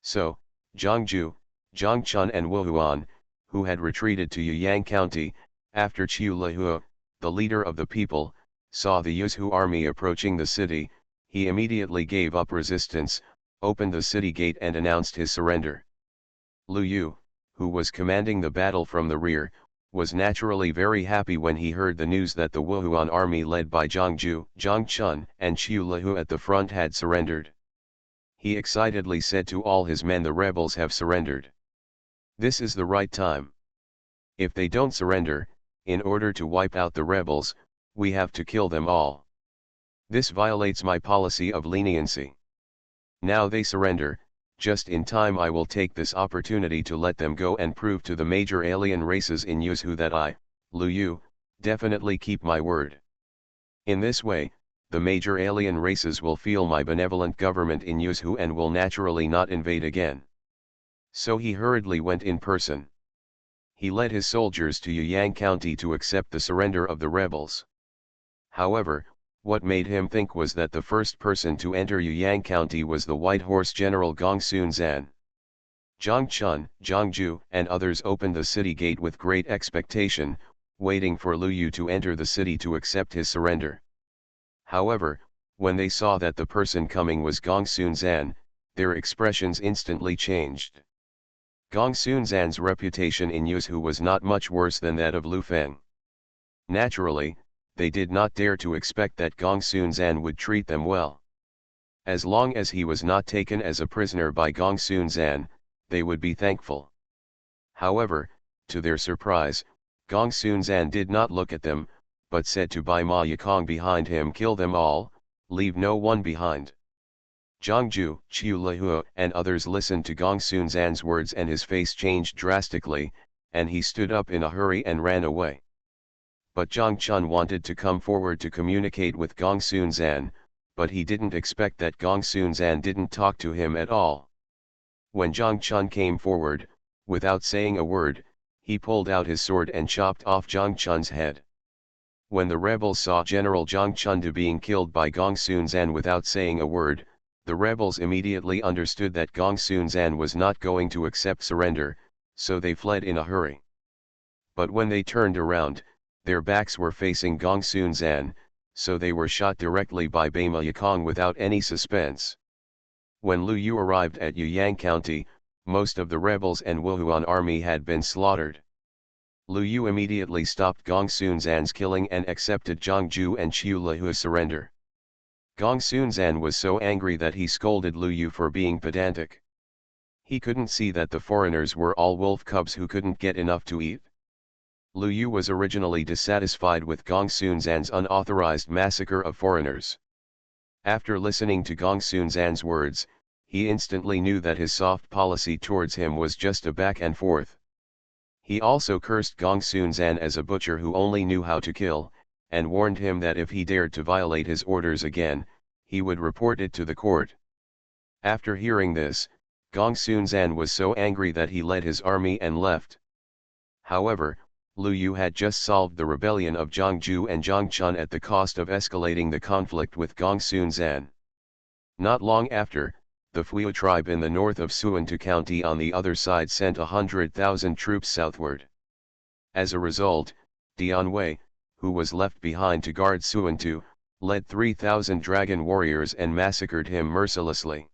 So, Jiangju, Jiangchun and Wuhuan, who had retreated to Yuyang County, after Qiu Lihua, the leader of the people, saw the Yuzhu army approaching the city, he immediately gave up resistance, opened the city gate and announced his surrender. Lu Yu, who was commanding the battle from the rear, was naturally very happy when he heard the news that the Wuhuan army led by Jiangju, Jiangchun, and Qiu Lihu at the front had surrendered. He excitedly said to all his men, the rebels have surrendered. This is the right time. If they don't surrender, in order to wipe out the rebels, we have to kill them all. This violates my policy of leniency. Now they surrender, just in time I will take this opportunity to let them go and prove to the major alien races in Yuzhu that I, Lu Yu, definitely keep my word. In this way, the major alien races will feel my benevolent government in Yuzhu and will naturally not invade again. So he hurriedly went in person. He led his soldiers to Yuyang County to accept the surrender of the rebels. However, what made him think was that the first person to enter Yuyang County was the White Horse General Gongsun Zan. Jiang Chun, Jiangju, and others opened the city gate with great expectation, waiting for Lu Yu to enter the city to accept his surrender. However, when they saw that the person coming was Gongsun Zan, their expressions instantly changed. Gongsun Zan's reputation in Yuzhu was not much worse than that of Lu Feng. Naturally, they did not dare to expect that Gongsun Zan would treat them well. As long as he was not taken as a prisoner by Gongsun Zan, they would be thankful. However, to their surprise, Gongsun Zan did not look at them, but said to Bai Ma Yikong behind him, kill them all, leave no one behind. Jiangju, Qiu Lihua and others listened to Gongsun Zan's words and his face changed drastically, and he stood up in a hurry and ran away. But Jiang Chun wanted to come forward to communicate with Gongsun Zan, but he didn't expect that Gongsun Zan didn't talk to him at all. When Jiang Chun came forward, without saying a word, he pulled out his sword and chopped off Jiang Chun's head. When the rebels saw General Jiang Chun being killed by Gongsun Zan without saying a word, the rebels immediately understood that Gongsun Zan was not going to accept surrender, so they fled in a hurry. But when they turned around, their backs were facing Gongsun Zan, so they were shot directly by Bai Ma Yikong without any suspense. When Lu Yu arrived at Yuyang County, most of the rebels and Wuhuan army had been slaughtered. Lu Yu immediately stopped Gongsun Zan's killing and accepted Jiangju and Qiu Lihu's surrender. Gongsun Zan was so angry that he scolded Lu Yu for being pedantic. He couldn't see that the foreigners were all wolf cubs who couldn't get enough to eat. Lu Yu was originally dissatisfied with Gongsun Zan's unauthorized massacre of foreigners. After listening to Gongsun Zan's words, he instantly knew that his soft policy towards him was just a back and forth. He also cursed Gongsun Zan as a butcher who only knew how to kill, and warned him that if he dared to violate his orders again, he would report it to the court. After hearing this, Gongsun Zan was so angry that he led his army and left. However, Lu Yu had just solved the rebellion of Jiangju and Jiangchun at the cost of escalating the conflict with Gongsun Zan. Not long after, the Fuyu tribe in the north of Suantu County on the other side sent 100,000 troops southward. As a result, Dian Wei, who was left behind to guard Suantu, led 3,000 dragon warriors and massacred him mercilessly.